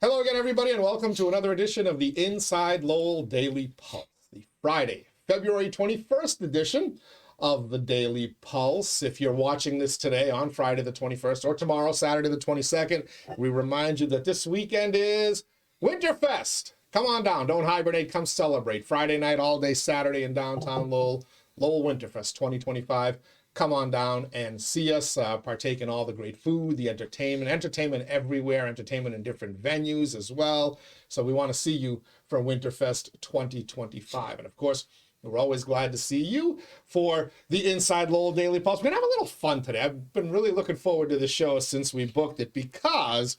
Hello again, everybody, and welcome to another edition of the Inside Lowell Daily Pulse, the Friday, February 21st edition of the Daily Pulse. If you're watching this today on Friday the 21st or tomorrow, Saturday the 22nd, we remind you that this weekend is Winterfest. Come on down. Don't hibernate. Come celebrate. Friday night, all day Saturday in downtown Lowell. Lowell Winterfest 2025. Come on down and see us, partake in all the great food, the entertainment everywhere, entertainment in different venues as well. So we want to see you for Winterfest 2025. And of course, we're always glad to see you for the Inside Lowell Daily Pulse. We're going to have a little fun today. I've been really looking forward to the show since we booked it because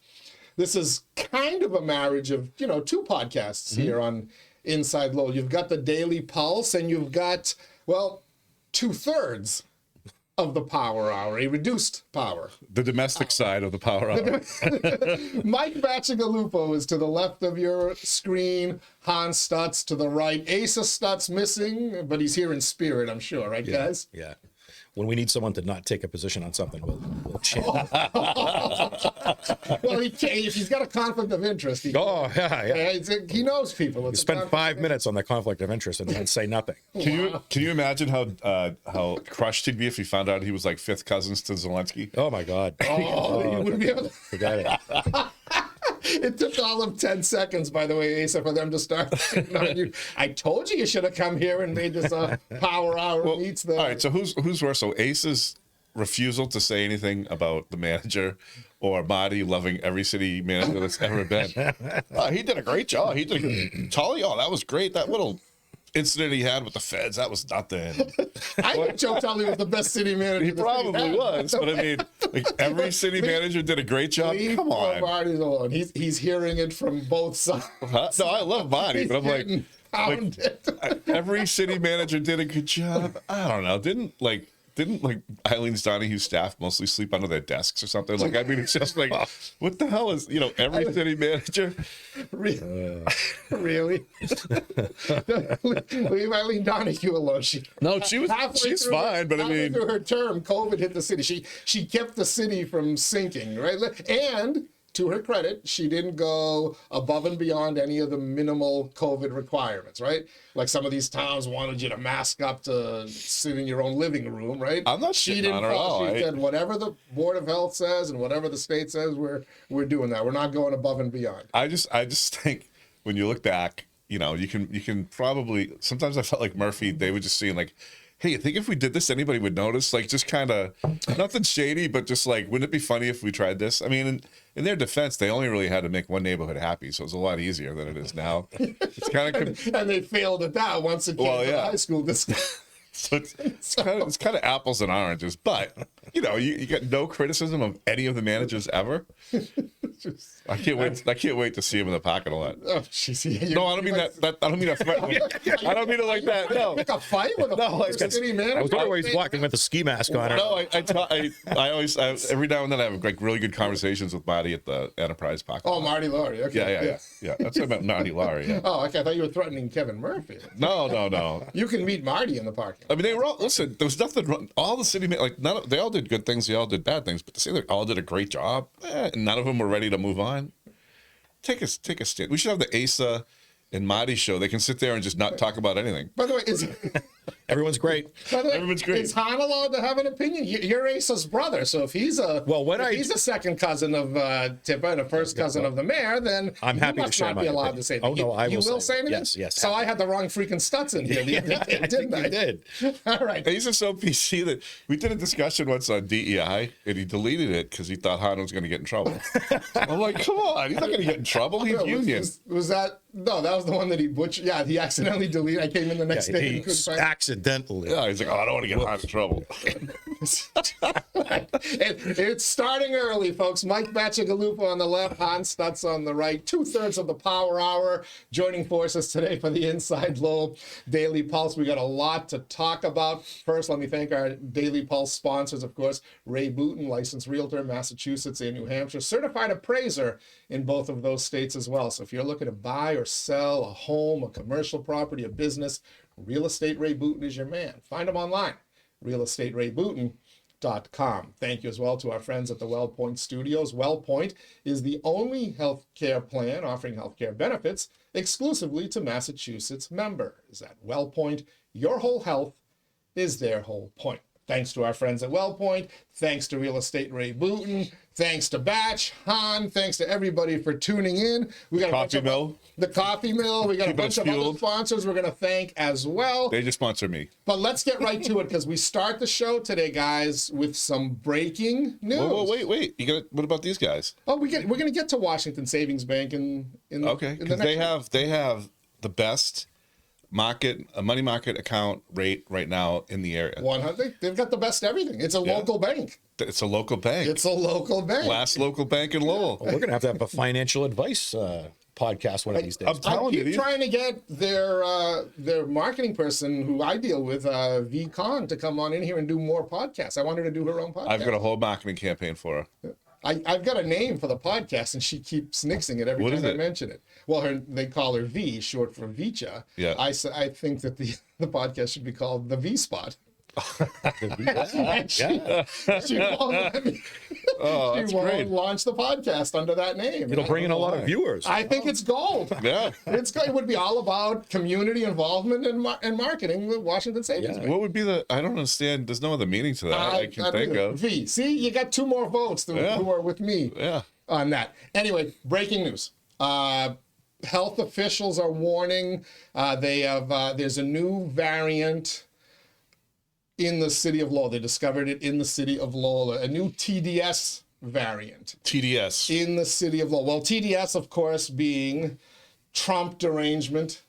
this is kind of a marriage of, two podcasts here on Inside Lowell. You've got the Daily Pulse and you've got, well, 2/3 of the Power Hour, a reduced power. The domestic side of the Power Hour. Mike Bacigalupo is to the left of your screen. Han Stutz to the right. 𝗧𝗵𝗲 missing, but he's here in spirit, I'm sure, right, guys? Yeah. When we need someone to not take a position on something, we'll chant. Well, if he's got a conflict of interest, he he knows people. You spend 5 minutes on the conflict of interest and then say nothing. Can you imagine how crushed he'd be if he found out he was like fifth cousins to Zelensky? Oh my God. You wouldn't be able to. Forget it. It took all of 10 seconds, by the way, Asa, for them to start shitting on you. I told you should have come here and made this Power Hour meets the... All right, so who's worse? So Ace's refusal to say anything about the manager, or Marty loving every city manager that's ever been. He did a great job. Tully, that was great. That little incident he had with the feds, that was nothing. I think Joe Tully was the best city manager. He probably was, but I mean, like, every city manager did a great job. Come on. Marty's on. He's hearing it from both sides. No, I love Marty, but I'm like, every city manager did a good job. I don't know. Didn't Eileen's Donahue's staff mostly sleep under their desks or something? Like, I mean, it's just like, what the hell is, every city manager? Really? Leave Eileen Donahue alone. She's fine, but I mean, through her term, COVID hit the city. She kept the city from sinking, right? And to her credit, she didn't go above and beyond any of the minimal COVID requirements, right? Like some of these towns wanted you to mask up to sit in your own living room, right? I'm not shitting on her at all. She said whatever the Board of Health says and whatever the state says, we're doing that. We're not going above and beyond. I just think when you look back, you can probably, sometimes I felt like Murphy, they were just seeing like, hey, you think if we did this, anybody would notice? Like, just kind of, nothing shady, but just like, wouldn't it be funny if we tried this? I mean, in their defense, they only really had to make one neighborhood happy, so it's a lot easier than it is now. It's kind of and they failed at that once it came to high school. So it's kind of apples and oranges, but you get no criticism of any of the managers ever. I can't wait to see him in the parking lot. Oh, geez, no, I don't mean that. I don't mean that threatening. I don't mean it like that. No, pick a fight with a city manager. I was always walking with a ski mask on. No, I always every now and then I have like really good conversations with Marty at the Enterprise parking lot. Oh, Marty Laurie. Okay. Yeah. That's about Marty Laurie. Yeah. Oh, okay. I thought you were threatening Kevin Murphy. No. You can meet Marty in the parking lot. I mean, they were all, listen, there was nothing wrong. All the city, like, they all did good things, they all did bad things, but to say they all did a great job, and none of them were ready to move on. Take a stand. We should have the 𝗧𝗵𝗲 and Marty show. They can sit there and just not talk about anything. By the way, everyone's great. Everyone's great. Is Han allowed to have an opinion? You're 𝗧𝗵𝗲's brother, so if he's he's a second cousin of Tippa and a first cousin of the mayor, then I'm happy to share not my be allowed opinion. to say Oh no, I will. You will say anything? Yes. So I had the wrong freaking Stutz in here. I think you did. All right. He's just so PC that we did a discussion once on DEI, and he deleted it because he thought Han was going to get in trouble. I'm like, come on, he's not going to get in trouble. He's union. Was that? No, that was the one that he butchered. Yeah, he accidentally deleted. I came in the next day. He accidentally. Yeah, he's like, I don't want to get Han in trouble. It's starting early, folks. Mike Bacigalupo on the left, Han Stutz on the right. 2/3 of the Power Hour joining forces today for the Inside Lowell Daily Pulse. We got a lot to talk about. First, let me thank our Daily Pulse sponsors, of course, Ray Booten, licensed realtor in Massachusetts and New Hampshire, certified appraiser in both of those states as well. So if you're looking to buy or sell a home, a commercial property, a business, Real Estate Ray Booten is your man. Find him online, Real Estate Ray Booten. 𝗏𝗏.com. Thank you as well to our friends at the WellPoint Studios. WellPoint is the only healthcare plan offering healthcare benefits exclusively to Massachusetts members. At WellPoint, your whole health is their whole point. Thanks to our friends at WellPoint. Thanks to Real Estate Ray Booten. Thanks to Batch, Han. Thanks to everybody for tuning in. We got Coffee Mill. The Coffee Mill. We got a bunch of other sponsors we're going to thank as well. They just sponsor me. But let's get right to it because we start the show today, guys, with some breaking news. Whoa, wait. What about these guys? Oh, we're going to get to Washington Savings Bank Okay, because they have the best money market account rate right now in the area. 100. They've got the best everything. It's a local bank. It's a local bank. It's a local bank. Last local bank in Lowell. Well, we're going to have a financial advice podcast one of these days. I keep trying to get their marketing person who I deal with, 𝗶𝗏𝗏, to come on in here and do more podcasts. I want her to do her own podcast. I've got a whole marketing campaign for her. I've got a name for the podcast, and she keeps nixing it every time I mention it. Well, they call her V, short for 𝗏𝗏𝗏. Yeah. I think that the podcast should be called the V Spot. She won't let me. That's she won't great. launch the podcast under that name. It'll bring in a lot of viewers. I think it's gold. Yeah. It would be all about community involvement and marketing with Washington Savings Bank. What would be I don't understand. There's no other meaning to that I can think of. V. See, you got 2 more votes who are with me on that. Anyway, breaking news. Health officials are warning there's a new variant in the city of Lowell. They discovered it in the city of Lowell, a new TDS variant. TDS. In the city of Lowell. Well, TDS, of course, being Trump derangement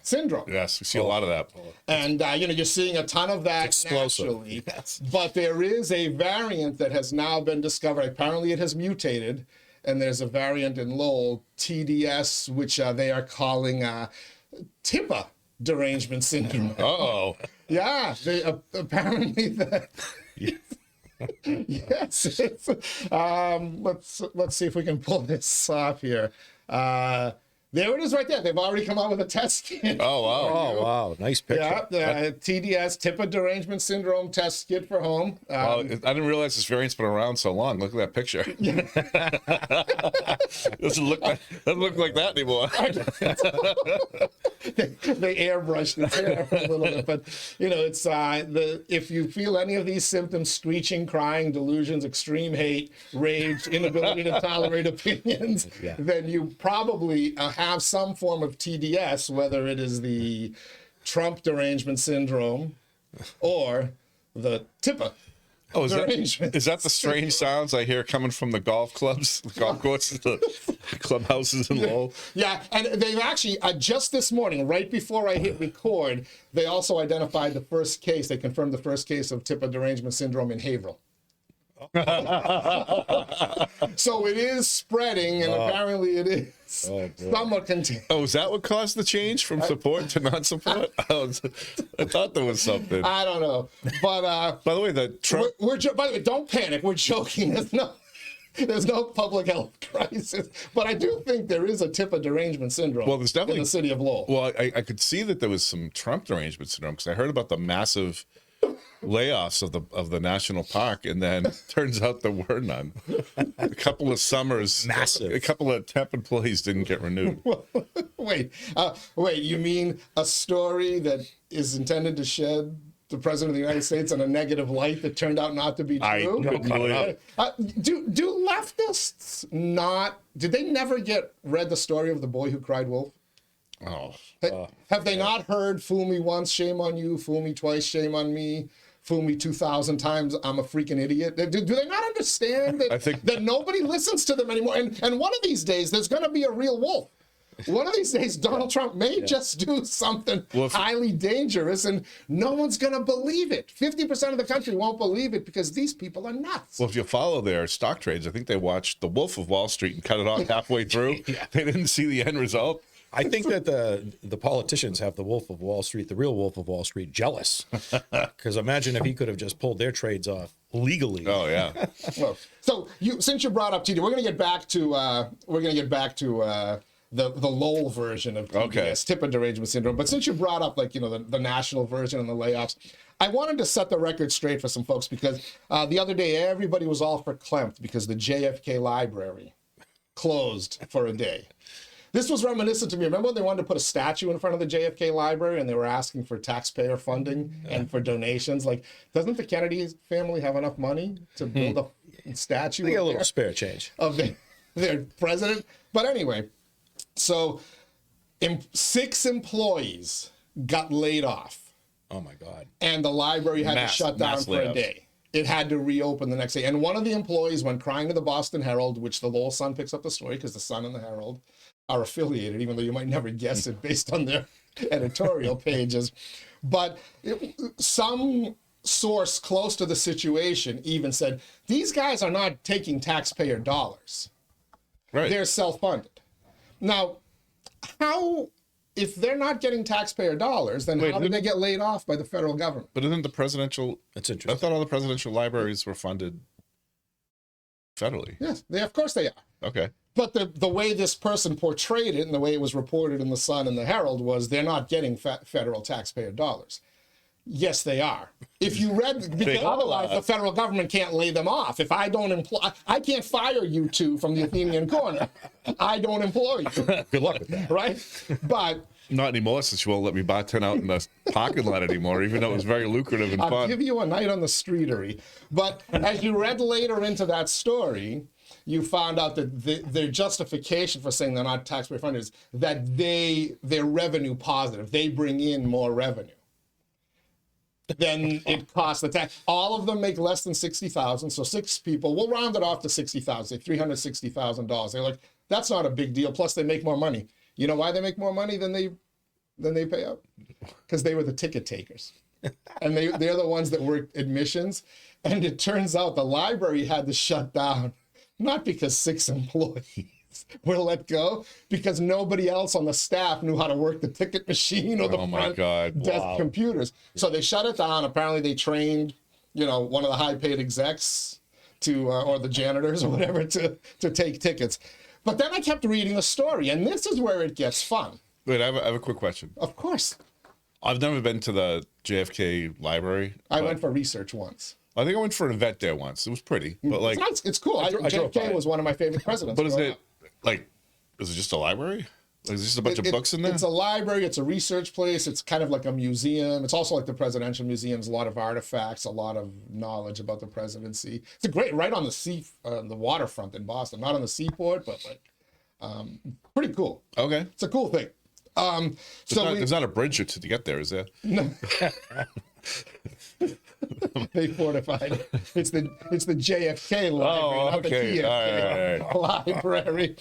syndrome. Yes, we see a lot of that. And, you're seeing a ton of that naturally. Yes. But there is a variant that has now been discovered. Apparently it has mutated. And there's a variant in Lowell, TDS, which they are calling 𝗏𝗏𝗏 derangement syndrome. Uh-oh. Yeah, apparently that. Yes. It's, let's see if we can pull this off here. There it is right there. They've already come out with a test kit. Oh, wow. Oh, wow. Nice picture. Yeah, TDS, 𝗏𝗏𝗏 derangement syndrome test kit for home. I didn't realize this variant's been around so long. Look at that picture. Doesn't look like that anymore. They airbrushed its hair a little bit, but it's if you feel any of these symptoms: screeching, crying, delusions, extreme hate, rage, inability to tolerate opinions, then you probably have some form of TDS, whether it is the Trump derangement syndrome or the 𝗏𝗏𝗏. Oh, is that the strange sounds I hear coming from the golf clubs, the golf courses, the clubhouses in Lowell? Yeah, and they've actually, just this morning, right before I hit record, they also identified the first case. They confirmed the first case of 𝗏𝗏𝗏 derangement syndrome in Haverhill. So it is spreading, and apparently it is somewhat contagious. Oh, is that what caused the change from support to non-support? I thought there was something. I don't know, but by the way, the Trump. By the way, don't panic. We're joking. There's no public health crisis, but I do think there is a 𝗏𝗏𝗏 derangement syndrome. Well, there's definitely in the city of Lowell. Well, I could see that there was some Trump derangement syndrome because I heard about the massive layoffs of the national park, and then turns out there were none. A couple of summers, a couple of temp employees didn't get renewed. Wait, you mean a story that is intended to shed the president of the United States in a negative light that turned out not to be true? I couldn't believe it. Do leftists not? Did they never read the story of the boy who cried wolf? Oh, have they not heard "Fool me once, shame on you; fool me twice, shame on me; fool me 2,000 times, I'm a freaking idiot"? Do they not understand that nobody listens to them anymore? And one of these days, there's going to be a real wolf. One of these days, Donald Trump may just do something highly dangerous, and no one's going to believe it. 50% of the country won't believe it because these people are nuts. Well, if you follow their stock trades, I think they watched The Wolf of Wall Street and cut it off halfway through. They didn't see the end result. I think that the politicians have the Wolf of Wall Street, the real Wolf of Wall Street, jealous. Because imagine if he could have just pulled their trades off legally. Oh yeah. Well, so since you brought up TD, we're going to get back to the Lowell version of TDS, tip of derangement syndrome. But since you brought up like, you know, the national version and the layoffs, I wanted to set the record straight for some folks because the other day everybody was all verklempt because the JFK Library closed for a day. This was reminiscent to me. Remember when they wanted to put a statue in front of the JFK Library and they were asking for taxpayer funding and for donations? Like, doesn't the Kennedy family have enough money to build a statue? They get a little spare change of their president. But anyway, so 6 employees got laid off. Oh my God. And the library had to shut down for a layoffs. day. It had to reopen the next day. And one of the employees went crying to the Boston Herald, which the Lowell Sun picks up the story because the Sun and the Herald are affiliated, even though you might never guess it based on their editorial pages. But some source close to the situation even said, these guys are not taking taxpayer dollars. Right. They're self-funded. Now, how, if they're not getting taxpayer dollars, then how did they get laid off by the federal government? But isn't the presidential... That's I interesting. thought all the presidential libraries were funded federally. Yes, of course they are. Okay. But the way this person portrayed it and the way it was reported in the Sun and the Herald was they're not getting federal taxpayer dollars. Yes, they are. If you read, because otherwise the federal government can't lay them off. If I don't employ, I can't fire you two from the Athenian corner. I don't employ you. Good luck with that. Right? But Not anymore, since you won't let me bartend out in the parking lot anymore, even though it was very lucrative and I'll fun. give you a night on the streetery. But as you read later into that story, you found out that their justification for saying they're not taxpayer funded is that they're revenue positive. They bring in more revenue than it costs the tax. All of them make less than $60,000. So 6 people, we'll round it off to $60,000, say $360,000. They're like, that's not a big deal. Plus they make more money. You know why they make more money than they pay out? Because they were the ticket takers. And they're the ones that worked admissions. And it turns out the library had to shut down, not because 6 employees were let go, because nobody else on the staff knew how to work the ticket machine or the front desk computers. So they shut it down. Apparently they trained, one of the high-paid execs to, or the janitors or whatever, to take tickets. But then I kept reading the story, and this is where it gets fun. Wait, I have a quick question. Of course. I've never been to the JFK Library. I went for research once. I think I went for an event there once. It was pretty, but like... It's nice. It's cool. JFK was one of my favorite presidents. But is it just a library? Like, is it just a bunch of books in there? It's a library. It's a research place. It's kind of like a museum. It's also like the presidential museums. A lot of artifacts, a lot of knowledge about the presidency. It's a great, right on the sea, the waterfront in Boston. Not on the seaport, but pretty cool. Okay. It's a cool thing. There's not a bridge to get there, is there? No. They fortified it. It's the JFK library, not the TFK library.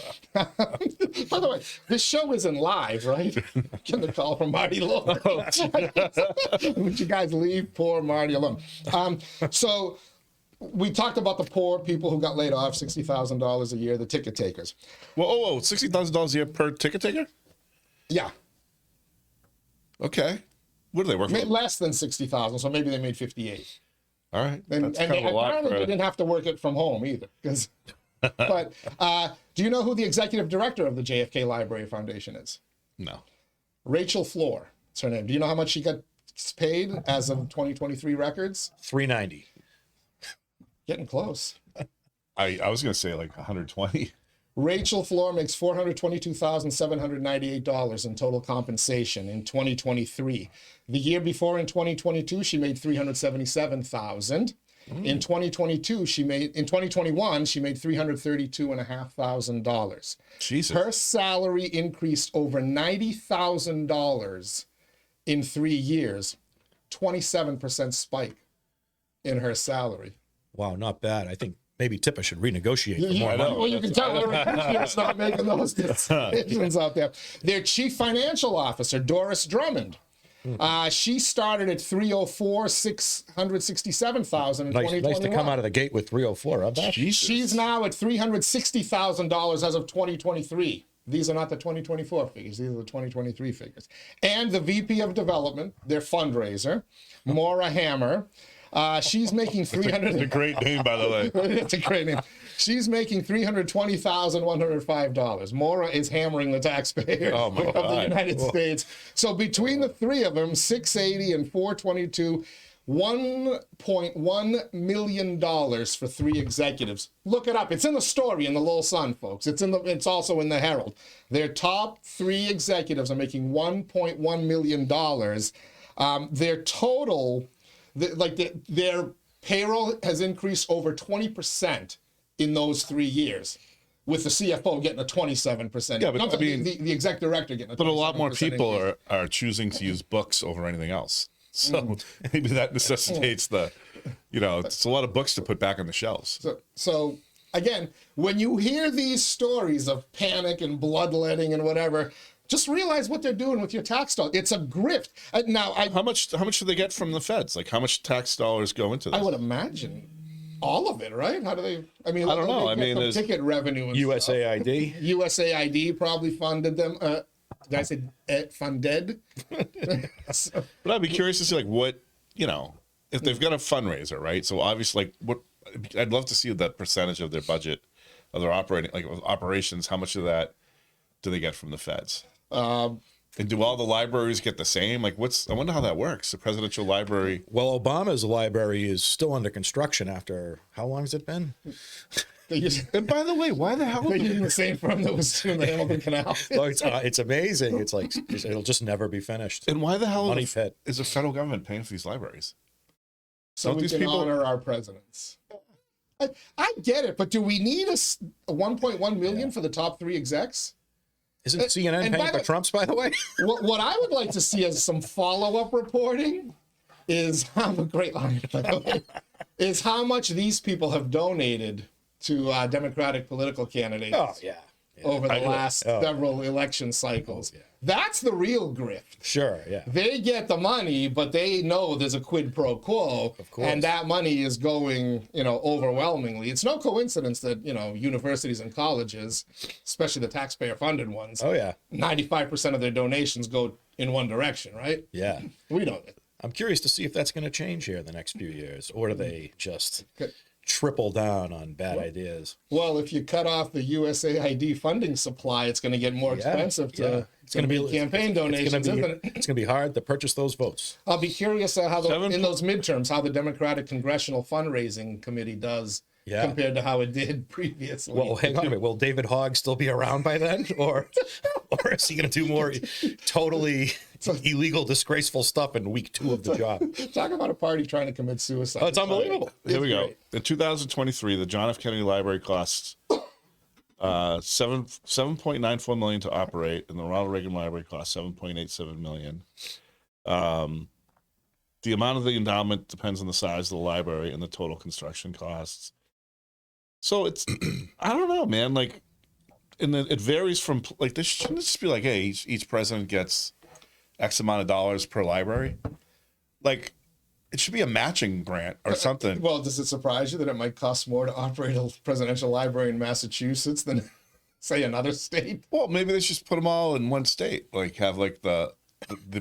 By the way, this show isn't live, right? Getting the call from Marty Lowell. Would you guys leave poor Marty alone? So we talked about the poor people who got laid off, $60,000 a year, the ticket takers. Whoa, $60,000 a year per ticket taker? Yeah. Okay. What do they work for? Less than 60,000, so maybe they made 58. All right. And apparently they didn't have to work it from home either. But do you know who the executive director of the JFK Library Foundation is? No. Rachel Floor. That's her name. Do you know how much she got paid as of 2023 records? $390. Getting close. I was going to say like 120. Rachel Floor makes $422,798 in total compensation in 2023. The year before, in 2022, she made $377,000. In 2021, she made $332,500. Jesus. Her salary increased over $90,000 in 3 years. 27% spike in her salary. Wow, not bad. I think maybe Tippa should renegotiate for more money. Well, you can tell everybody's not making those decisions out there. Their chief financial officer, Doris Drummond, she started at $304,667,000 in 2021. Nice to come out of the gate with 304, huh, Bach? She's now at $360,000 as of 2023. These are not the 2024 figures. These are the 2023 figures. And the VP of Development, their fundraiser, Maura Hammer, she's making $300. It's a great name, by the way. It's a great name. She's making $320,105. Maura is hammering the taxpayers Oh my of the God. United States. So between the three of them, $680 and $422, $1.1 million for three executives. Look it up. It's in the story in the Lowell Sun, folks. It's also in the Herald. Their top three executives are making $1.1 million. Their total, their payroll has increased over 20% in those 3 years, with the CFO getting a 27%. Yeah, but I mean, the exec director getting a 27%. But a lot more people increase. are choosing to use books over anything else. So maybe that necessitates it's a lot of books to put back on the shelves. So again, when you hear these stories of panic and bloodletting and whatever, just realize what they're doing with your tax dollars. It's a grift. How much do they get from the feds? Like, how much tax dollars go into this? I would imagine all of it, right? How do they? I mean, I don't know. I mean, there's ticket revenue. And USAID. stuff. USAID probably funded them. Did I say funded? But I'd be curious to see what if they've got a fundraiser, right? So obviously, I'd love to see that percentage of their budget, of their operations. How much of that do they get from the feds? And do all the libraries get the same? I wonder how that works. The presidential library. Well, Obama's library is still under construction after how long has it been? And by the way, why the hell? They're using the same firm that was doing the Hamilton Canal. Oh, it's amazing. It's like it'll just never be finished. And why the hell Money pit. is the federal government paying for these libraries? So Don't we these can people honor our presidents. I get it, but do we need a 1.1 million for the top three execs? Isn't CNN paying for Trump's, by the way? What I would like to see as some follow-up reporting is great line, by the way, is how much these people have donated to Democratic political candidates. Oh, yeah. Over the last several election cycles. Yeah. That's the real grift. Sure, yeah. They get the money, but they know there's a quid pro quo, of course. and that money is going, overwhelmingly. It's no coincidence that, universities and colleges, especially the taxpayer-funded ones, 95% of their donations go in one direction, right? Yeah. We know that. I'm curious to see if that's going to change here in the next few years, or do they just triple down on bad ideas? Well, if you cut off the USAID funding supply, it's going to get more expensive to it's going to be campaign donations, isn't it? It's going to be hard to purchase those votes. I'll be curious how in those midterms, how the Democratic Congressional Fundraising Committee does compared to how it did previously. Well, hang on a minute. Will David Hogg still be around by then? Or is he going to do more totally illegal, disgraceful stuff in week 2 of the job? Talk about a party trying to commit suicide. Oh, it's unbelievable. Here we go. In 2023, the John F. Kennedy Library costs $7.94 million to operate, and the Ronald Reagan Library costs $7.87 million. The amount of the endowment depends on the size of the library and the total construction costs. So it's, I don't know, man. It varies from this shouldn't just be hey, each president gets X amount of dollars per library. It should be a matching grant or something. Well, does it surprise you that it might cost more to operate a presidential library in Massachusetts than, say, another state? Well, maybe they should just put them all in one state. Have the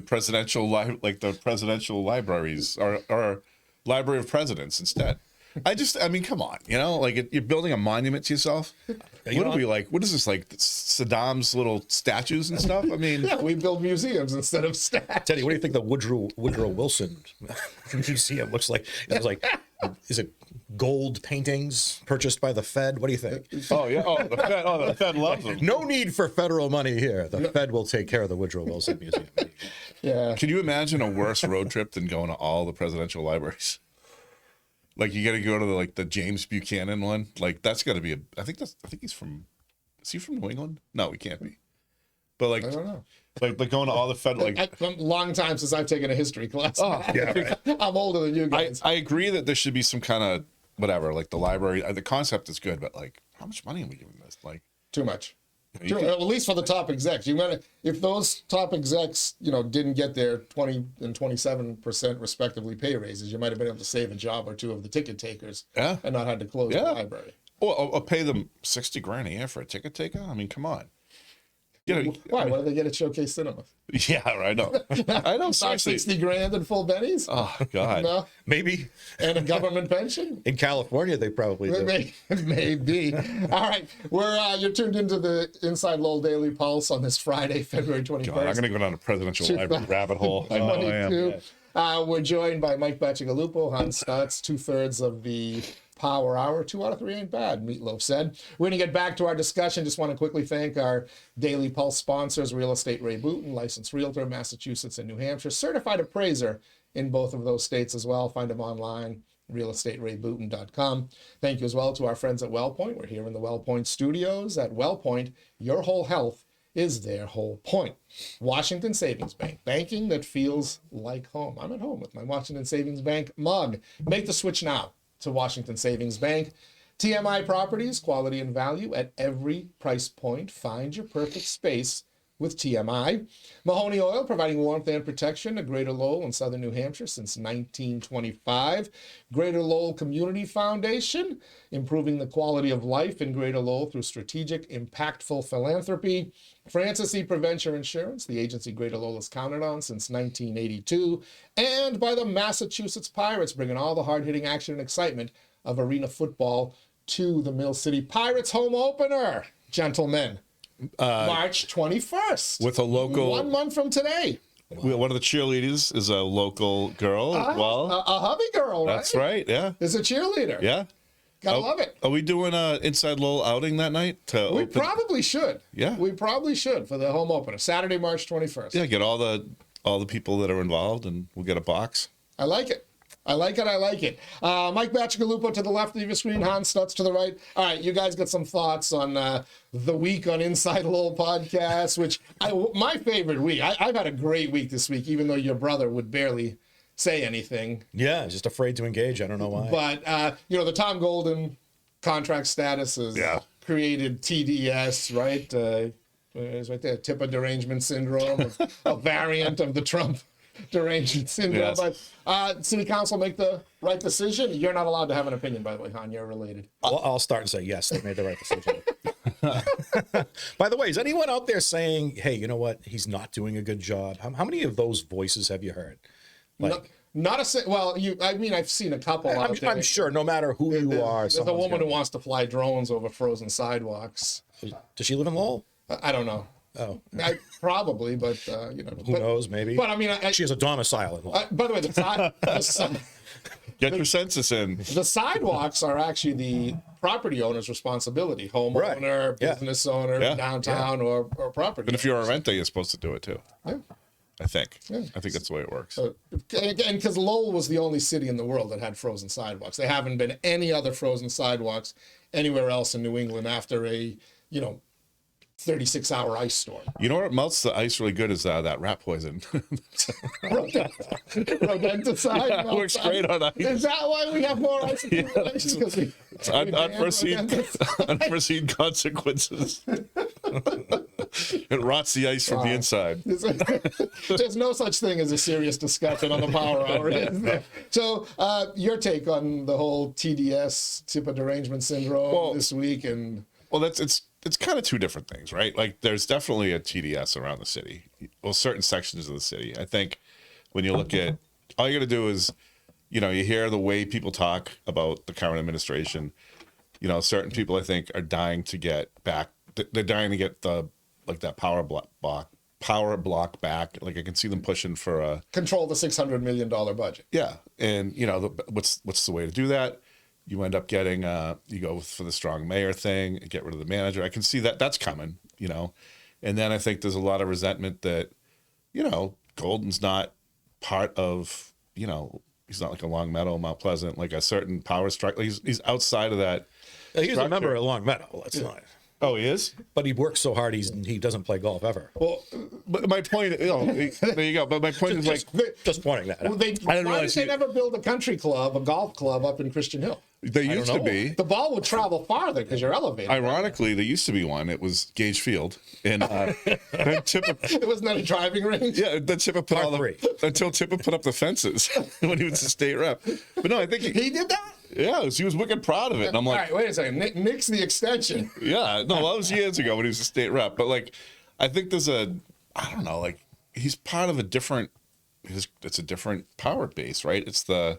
presidential the presidential libraries or Library of Presidents instead. I mean, come on, you're building a monument to yourself. What are we what is this, Saddam's little statues and stuff? I mean, yeah, we build museums instead of statues. Teddy, what do you think the Woodrow Wilson Museum looks like? Is it gold paintings purchased by the Fed? What do you think? Oh yeah, the Fed loves them. No need for federal money here. The Fed will take care of the Woodrow Wilson Museum. Yeah. Can you imagine a worse road trip than going to all the presidential libraries? You got to go to the James Buchanan one. That's got to be I think he's from. Is he from New England? No, he can't be. But I don't know. Going to all the federal. Long time since I've taken a history class. Oh, yeah, right. I'm older than you guys. I agree that there should be some kind of whatever. The library. The concept is good, but how much money are we giving this? Too much. At least for the top execs. If those top execs, didn't get their 20 and 27% respectively pay raises, you might have been able to save a job or two of the ticket takers and not had to close the library. Or pay them $60,000 a year for a ticket taker. I mean, come on. Why? What do they get at Showcase Cinema? Yeah, I know. I know. Not Seriously. 60 grand in full bennies? Oh God. No? Maybe And a government pension? in California they probably do. Maybe. All right. You're tuned into the Inside Lowell Daily Pulse on this Friday, February 21st. God, I'm going to go down a presidential library rabbit hole. I know I am. 22. We're joined by Mike Bacigalupo, Han Stutz, 2/3 of the Power Hour. 2 out of 3 ain't bad, Meatloaf said. We're going to get back to our discussion. Just want to quickly thank our Daily Pulse sponsors, Real Estate Ray Booten, licensed realtor, Massachusetts and New Hampshire, certified appraiser in both of those states as well. Find them online, realestaterayBooten.com. Thank you as well to our friends at WellPoint. We're here in the WellPoint studios. At WellPoint, your whole health is their whole point. Washington Savings Bank, banking that feels like home. I'm at home with my Washington Savings Bank mug. Make the switch now to Washington Savings Bank. TMI Properties, quality and value at every price point. Find your perfect space with TMI. Mahoney Oil, providing warmth and protection to Greater Lowell and Southern New Hampshire since 1925. Greater Lowell Community Foundation, improving the quality of life in Greater Lowell through strategic, impactful philanthropy. Francis E. Prevention Insurance, the agency Greater Lowell has counted on since 1982. And by the Massachusetts Pirates, bringing all the hard-hitting action and excitement of arena football to the Mill City Pirates home opener, gentlemen. March 21st. With a local... 1 month from today. One of the cheerleaders is a local girl. A hubby girl, right? That's right, yeah. Is a cheerleader. Yeah. Gotta love it. Are we doing an Inside Lowell outing that night? We probably should. Yeah. We probably should for the home opener. Saturday, March 21st. Yeah, get all the people that are involved, and we'll get a box. I like it. I like it. Mike Bacigalupo to the left of your screen, Han Stutz to the right. All right, you guys got some thoughts on the week on Inside Lowell podcast, which my favorite week. I've had a great week this week, even though your brother would barely say anything. Yeah, just afraid to engage. I don't know why. But, the Tom Golden contract status has created TDS, right? It's right there, tip of derangement syndrome, a variant of the Trump derangement syndrome. Yes. But city council make the right decision. You're not allowed to have an opinion, by the way, Han. You're related. Well, I'll start and say yes, they made the right decision. By the way, is anyone out there saying, hey, you know what, he's not doing a good job? How many of those voices have you heard? I've seen a couple out there. I'm sure no matter who you are. There's a woman who wants to fly drones over frozen sidewalks. Does she live in Lowell? I don't know. Oh, probably, but who knows? Maybe. But I mean, she has a domicile in Lowell. by the way, Get your census in. the sidewalks are actually the property owner's responsibility. Homeowner, business owner, downtown, or property. And if you're a renter, you're supposed to do it too. Yeah. I think. I think that's the way it works. And because Lowell was the only city in the world that had frozen sidewalks. There haven't been any other frozen sidewalks anywhere else in New England after a 36-hour ice storm. You know what melts the ice really good is that rat poison. Rodenticide. Yeah, works great on ice. Is that why we have more ice accumulation? Because we unforeseen consequences. It rots the ice from the inside. There's no such thing as a serious discussion on the Power Hour, is there? So, your take on the whole TDS, tip of derangement syndrome, this week, and it's kind of two different things, right? Like, there's definitely a TDS around the city. Well, certain sections of the city. I think when you look at, all you got to do is, you hear the way people talk about the current administration. Certain people, I think, are dying to get back. They're dying to get that power block back. Like, I can see them pushing for control the $600 million budget. Yeah, and what's the way to do that? You end up getting you go for the strong mayor thing, get rid of the manager. I can see that's coming, and then I think there's a lot of resentment that Golden's not part of, he's not like a Long Meadow, Mount Pleasant, like a certain power strike. He's outside of that. He's a member of Long Meadow. That's not. Oh, he is? But he works so hard, he doesn't play golf ever. Well, but my point, there you go. But my point is just pointing that out. Why did they never build a country club, a golf club up in Christian Hill? They used to be. The ball would travel farther because you're elevated. Ironically, there used to be one. It was Gage Field, and then it wasn't that a driving range. Yeah, then Chippa put until Chippa put up the fences when he was a state rep. But no, I think he did that. Yeah, he was wicked proud of it, and I'm like, all right, wait a second, Nick's the extension. Yeah, no, that was years ago when he was a state rep. But I think there's I don't know, like he's part of a different. It's a different power base, right? It's the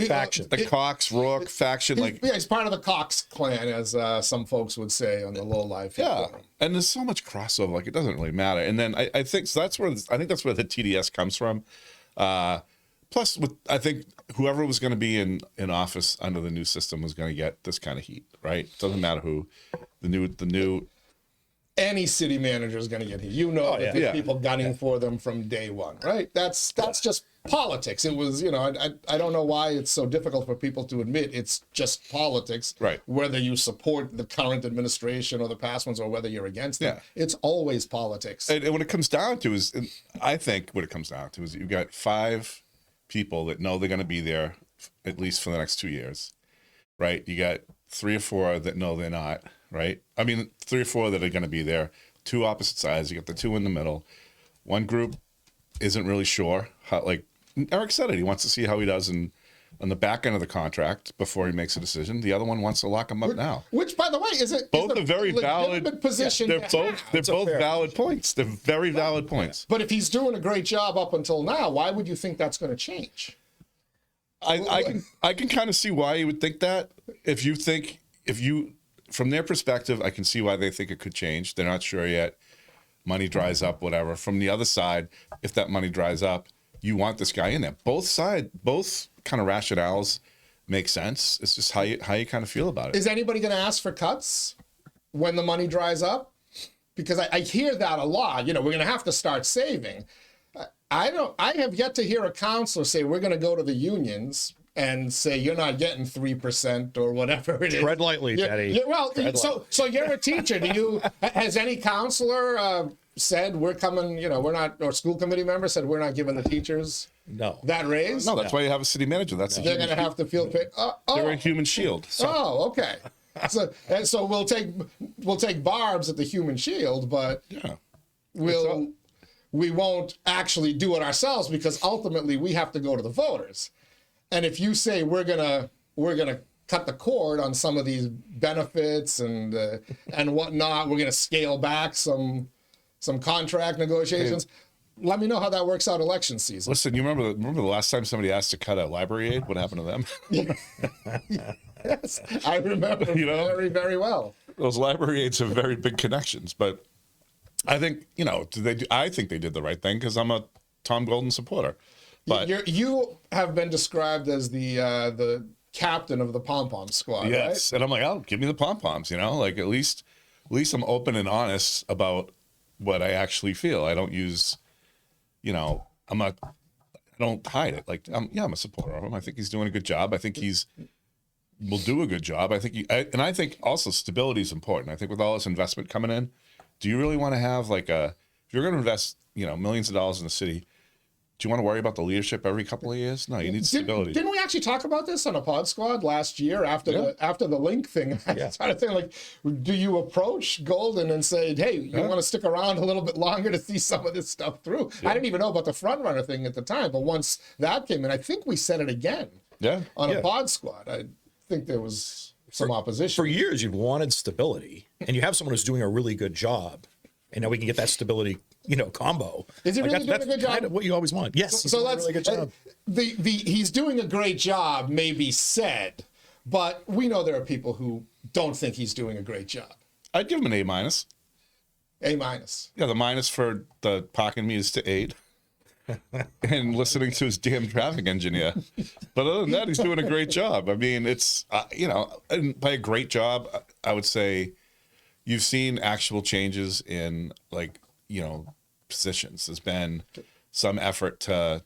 faction, the Cox Rourke faction. He's part of the Cox clan, as some folks would say on the low life. Yeah, and there's so much crossover. Like it doesn't really matter. And then I think so that's where the TDS comes from. Plus, I think whoever was going to be in office under the new system was going to get this kind of heat, right? It doesn't matter who the new. Any city manager is going to get heat. You know that there's people gunning for them from day one, right? That's just politics. It was, I don't know why it's so difficult for people to admit it's just politics. Right. Whether you support the current administration or the past ones or whether you're against them, it's always politics. And what it comes down to is, I think what it comes down to is you've got 5 people that know they're going to be there at least for the next 2 years, right? You got 3 or 4 that know they're not. Right? I mean, 3 or 4 that are going to be there, 2 opposite sides. You got the 2 in the middle. One group isn't really sure how, like Eric said it, he wants to see how he does on the back end of the contract before he makes a decision. The other one wants to lock him up now. Which, by the way, is both are very valid position. They're both valid points. They're very valid points. But if he's doing a great job up until now, why would you think that's going to change? I can kind of see why you would think that. If you from their perspective, I can see why they think it could change. They're not sure yet. Money dries up, whatever. From the other side, if that money dries up, you want this guy in there. Both kind of rationales make sense. It's just how you kind of feel about it. Is anybody going to ask for cuts when the money dries up? Because I hear that a lot. We're going to have to start saving. I have yet to hear a counselor say we're going to go to the unions and say you're not getting 3% or whatever it is. Tread lightly, Daddy. So you're a teacher. Has any counselor said we're coming? We're not, or school committee member said we're not giving the teachers that raise? No, that's why you have a city manager. They're going to have to feel paid. They're a human shield. So. Oh, okay. So we'll take barbs at the human shield, but we won't actually do it ourselves because ultimately we have to go to the voters. And if you say we're gonna cut the cord on some of these benefits and whatnot, we're gonna scale back some contract negotiations. Hey, let me know how that works out election season. Listen, you remember the last time somebody asked to cut a library aid? What happened to them? Yes, I remember very, very well. Those library aids have very big connections, but I think I think they did the right thing because I'm a Tom Golden supporter. But you have been described as the captain of the pom-pom squad, yes, right? And I'm like, oh, give me the pom-poms, like at least I'm open and honest about what I actually feel. I don't use, I don't hide it. Like, I'm a supporter of him. I think he's doing a good job. I think will do a good job. I think I think also stability is important. I think with all this investment coming in, do you really want to have if you're going to invest, millions of dollars in the city? Do you want to worry about the leadership every couple of years? No, you need stability. Didn't we actually talk about this on a pod squad last year after the link thing? I started thinking, do you approach Golden and say, hey, you want to stick around a little bit longer to see some of this stuff through? Yeah. I didn't even know about the front runner thing at the time, but once that came in, I think we said it again on a pod squad. I think there was some opposition. For years, you've wanted stability, and you have someone who's doing a really good job, and now we can get that stability combo. Is he really doing a good job? Kind of what you always want. Yes, so that's a really good job. He's doing a great job, may be said, but we know there are people who don't think he's doing a great job. I'd give him an A-. A-. Yeah, the minus for the parking meters to 8. And listening to his damn traffic engineer. But other than that, he's doing a great job. I mean, it's, and by a great job, I would say you've seen actual changes in positions. There's been some effort to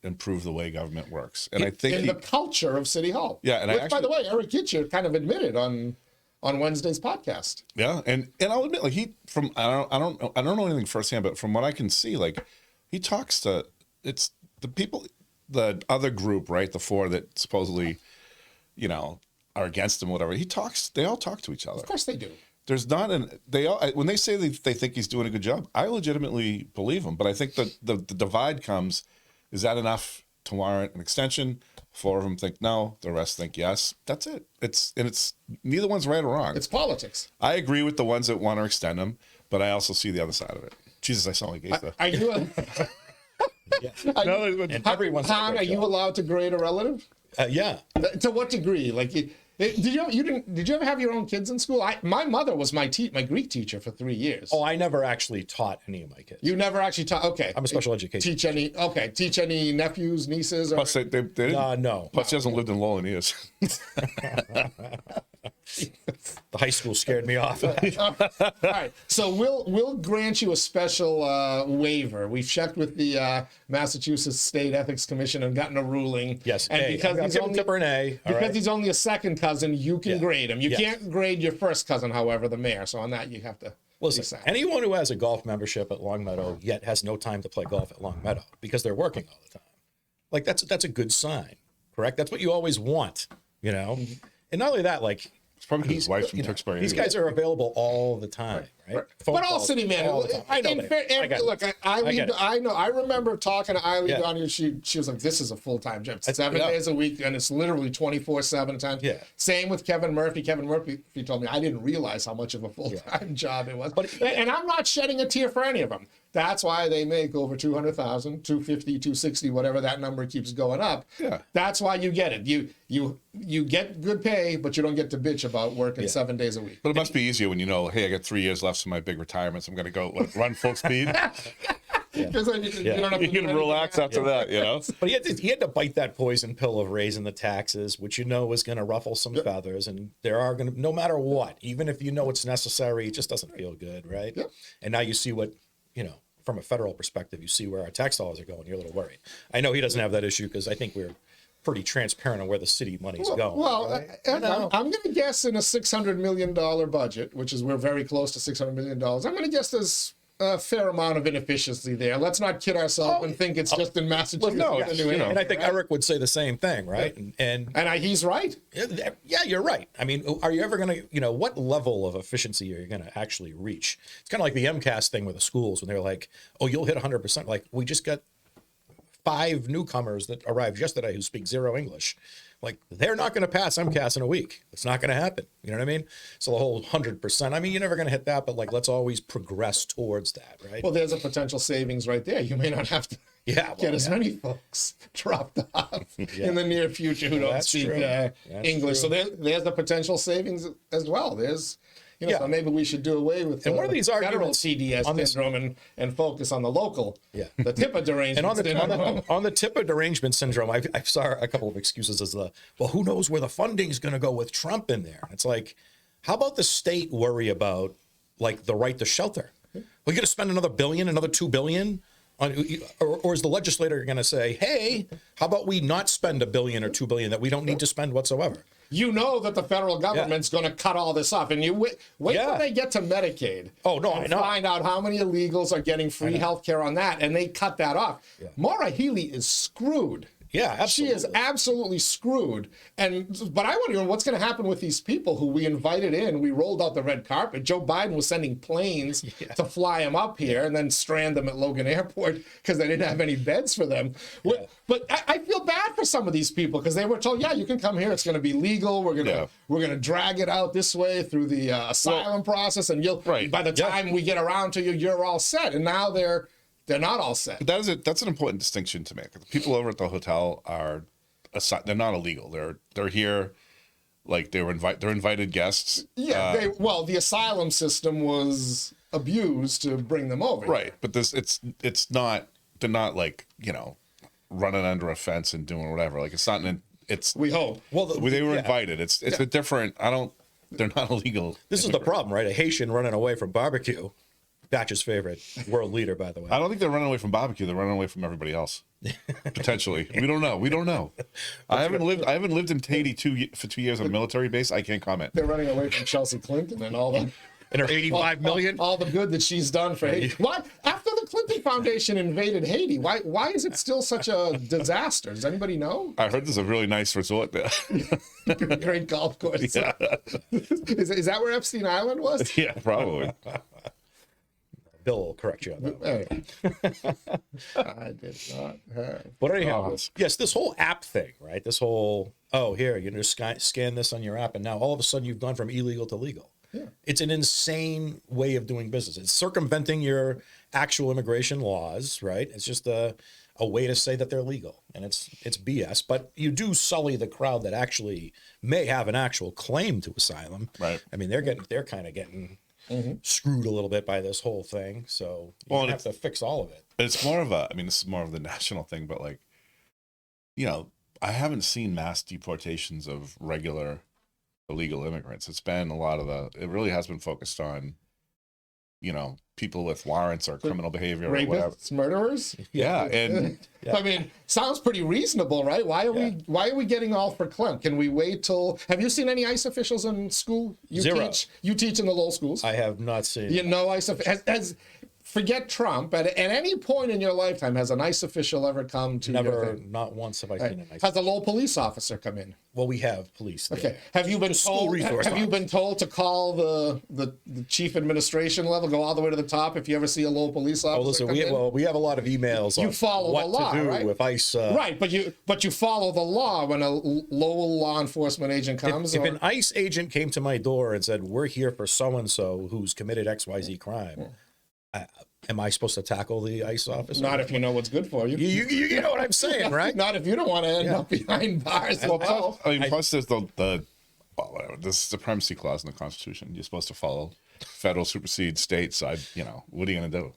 improve the way government works, and I think the culture of City Hall. Yeah, and which, by the way, Eric 𝗧𝗵𝗄 kind of admitted on Wednesday's podcast. Yeah, and I'll admit, I don't know anything firsthand, but from what I can see, he talks to the people, the other group, right? The 4 that supposedly, are against him, whatever. They all talk to each other. Of course they do. There's not when they say they think he's doing a good job, I legitimately believe him. But I think that the divide comes, is that enough to warrant an extension? 4 of them think no, the rest think yes. That's it. It's neither one's right or wrong. It's politics. I agree with the ones that want to extend him, but I also see the other side of it. Jesus, I sound like gay stuff. Are you? Yeah. And everyone's Han, are you allowed to grade a relative? Yeah. To what degree? Like, did you ever have your own kids in school? My mother was my Greek teacher for 3 years. Oh, I never actually taught any of my kids. You never actually taught? Okay. I'm a special education. Teach any nephews, nieces? Or... Plus, they didn't. No. Plus, he hasn't lived in Lowell in years. The high school scared me off. All right, so we'll grant you a special waiver. We've checked with the Massachusetts State Ethics Commission and gotten a ruling. Yes, and A. because I'm giving Tipper an A. Because he's only a second cousin, you can grade him. You Yes. can't grade your first cousin, however, the mayor. So on that, you have to. Listen, anyone who has a golf membership at Longmeadow yet has no time to play golf at Longmeadow because they're working all the time. Like that's a good sign, correct? That's what you always want, you know. And not only that, like. It's probably because his wife's from Tewksbury. These guys are available all the time, right? But all city managers, I know. Look, I remember talking to Eileen Donahue. She was like, "This is a full-time job, 7 days a week, and it's literally 24/7 times." Yeah. Same with Kevin Murphy. Kevin Murphy, he told me I didn't realize how much of a full-time job it was. And I'm not shedding a tear for any of them. That's why they make over 200,000, 250, 260, whatever that number keeps going up. Yeah. That's why you get it. You get good pay, but you don't get to bitch about working 7 days a week. But it must be easier when you know, hey, I got 3 years left to my big retirements. I'm going to go run full speed. Because you don't have You to do can relax after that, you know? But he had to bite that poison pill of raising the taxes, which you know is going to ruffle some feathers. And there are going to, no matter what, even if you know it's necessary, it just doesn't feel good, right? Yep. And now you see what, you know, from a federal perspective, you see where our tax dollars are going. You're a little worried. I know he doesn't have that issue because I think we're pretty transparent on where the city money's going. Well, right? I'm going to guess in a $600 million budget, which is we're very close to $600 million. I'm going to guess there's a fair amount of inefficiency there. Let's not kid ourselves and think it's just in Massachusetts. And I think Eric would say the same thing, right? And he's right. yeah, you're right. I mean, are you ever going to, you know, what level of efficiency are you going to actually reach? It's kind of like the MCAS thing with the schools when they're like, oh, you'll hit 100%. Like, we just got 5 newcomers that arrived yesterday who speak 0 English. Like, they're not going to pass MCAS in a week. It's not going to happen. You know what I mean? So the whole 100%, I mean, you're never going to hit that, but like, let's always progress towards that, right? Well, there's a potential savings right there. You may not have to get as many folks dropped off in the near future who don't speak English. True. So there's the potential savings as well. There's, you know, so maybe we should do away with one of these federal arguments CDS syndrome and focus on the local, the TIPA derangement and on the TIPA derangement syndrome, I saw a couple of excuses as well, who knows where the funding's going to go with Trump in there? It's like, how about the state worry about like the right to shelter? We're going to spend another $1 billion, another $2 billion. Or is the legislator going to say, hey, how about we not spend $1 billion or $2 billion that we don't need to spend whatsoever? You know that the federal government's going to cut all this off, and you wait till they get to Medicaid. Oh no, I know. Find out how many illegals are getting free health care on that, and they cut that off. Maura Healey is screwed. Yeah, absolutely. She is absolutely screwed. But I wonder what's going to happen with these people who we invited in. We rolled out the red carpet. Joe Biden was sending planes to fly them up here and then strand them at Logan Airport because they didn't have any beds for them. Yeah. But I feel bad for some of these people because they were told, you can come here. It's going to be legal. We're going to drag it out this way through the asylum process, and by the time we get around to you, you're all set. And now they're not all set. But that's an important distinction to make. The people over at the hotel they're not illegal. They're here, like they're invited guests. Yeah. The asylum system was abused to bring them over. Right. But it's not. They're not like, you know, running under a fence and doing whatever. Like it's not. We hope. Well, they were invited. It's a different. They're not illegal. This is the problem, right? A Haitian running away from barbecue. Batch's favorite world leader, by the way. I don't think they're running away from barbecue. They're running away from everybody else. Potentially, we don't know. I haven't lived in Haiti for 2 years on a military base. I can't comment. They're running away from Chelsea Clinton and all the and her 85 million. All the good that she's done for Haiti. Why, after the Clinton Foundation invaded Haiti, why is it still such a disaster? Does anybody know? I heard there's a really nice resort there. Great golf course. Yeah. Is that where Epstein Island was? Yeah, probably. Bill will correct you on that. I did not have. But anyhow, yes, this whole app thing, right? This whole, here, you just scan this on your app, and now all of a sudden you've gone from illegal to legal. It's an insane way of doing business. It's circumventing your actual immigration laws, right? It's just a way to say that they're legal, and it's BS. But you do sully the crowd that actually may have an actual claim to asylum. Right. I mean, they're kind of getting screwed a little bit by this whole thing. So you have to fix all of it. It's more of a, I mean, this is more of the national thing, but like, you know, I haven't seen mass deportations of regular illegal immigrants. It's been a lot of it really has been focused on, you know, people with warrants or criminal behavior or whatever. Rapists, murderers. Yeah, and I mean, sounds pretty reasonable, right? Why are we getting all for Clem? Can we wait till? Have you seen any ICE officials in school? Zero. You teach in the Lowell schools. I have not seen. You know, ICE forget Trump. At any point in your lifetime, has an ICE official ever come to? Never, not once have I seen an ICE. Has a Lowell police officer come in? Well, we have police there. Okay. Have you been told? Have you been told to call the chief administration level, go all the way to the top if you ever see a Lowell police officer? Oh, listen, we have a lot of emails. You on follow what the law, to do right? with ICE. Right, but you follow the law when a Lowell law enforcement agent comes. If an ICE agent came to my door and said, "We're here for so and so who's committed XYZ crime," am I supposed to tackle the ICE officer? Not if you know what's good for you. You know what I'm saying, right? Not if you don't want to end up behind bars. well, plus there's the whatever, the supremacy clause in the Constitution. You're supposed to follow federal supersedes states. What are you going to do?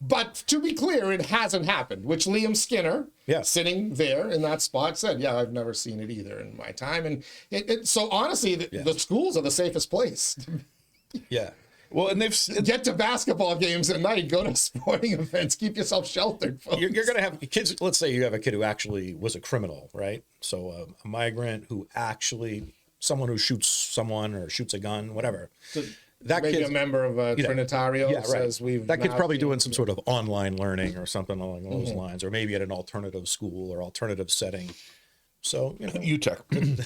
But to be clear, it hasn't happened, which Liam Skinner, sitting there in that spot, said, yeah, I've never seen it either in my time. And so honestly, the schools are the safest place. Yeah. Well, and they've get to basketball games at night, go to sporting events, keep yourself sheltered. Folks. You're going to have kids. Let's say you have a kid who actually was a criminal, right? So a migrant who actually, someone who shoots someone or shoots a gun, whatever. So that maybe kid's a member of Trinitario says that kid's probably doing some sort of online learning or something along those lines, or maybe at an alternative school or alternative setting. So, you know, UTEC.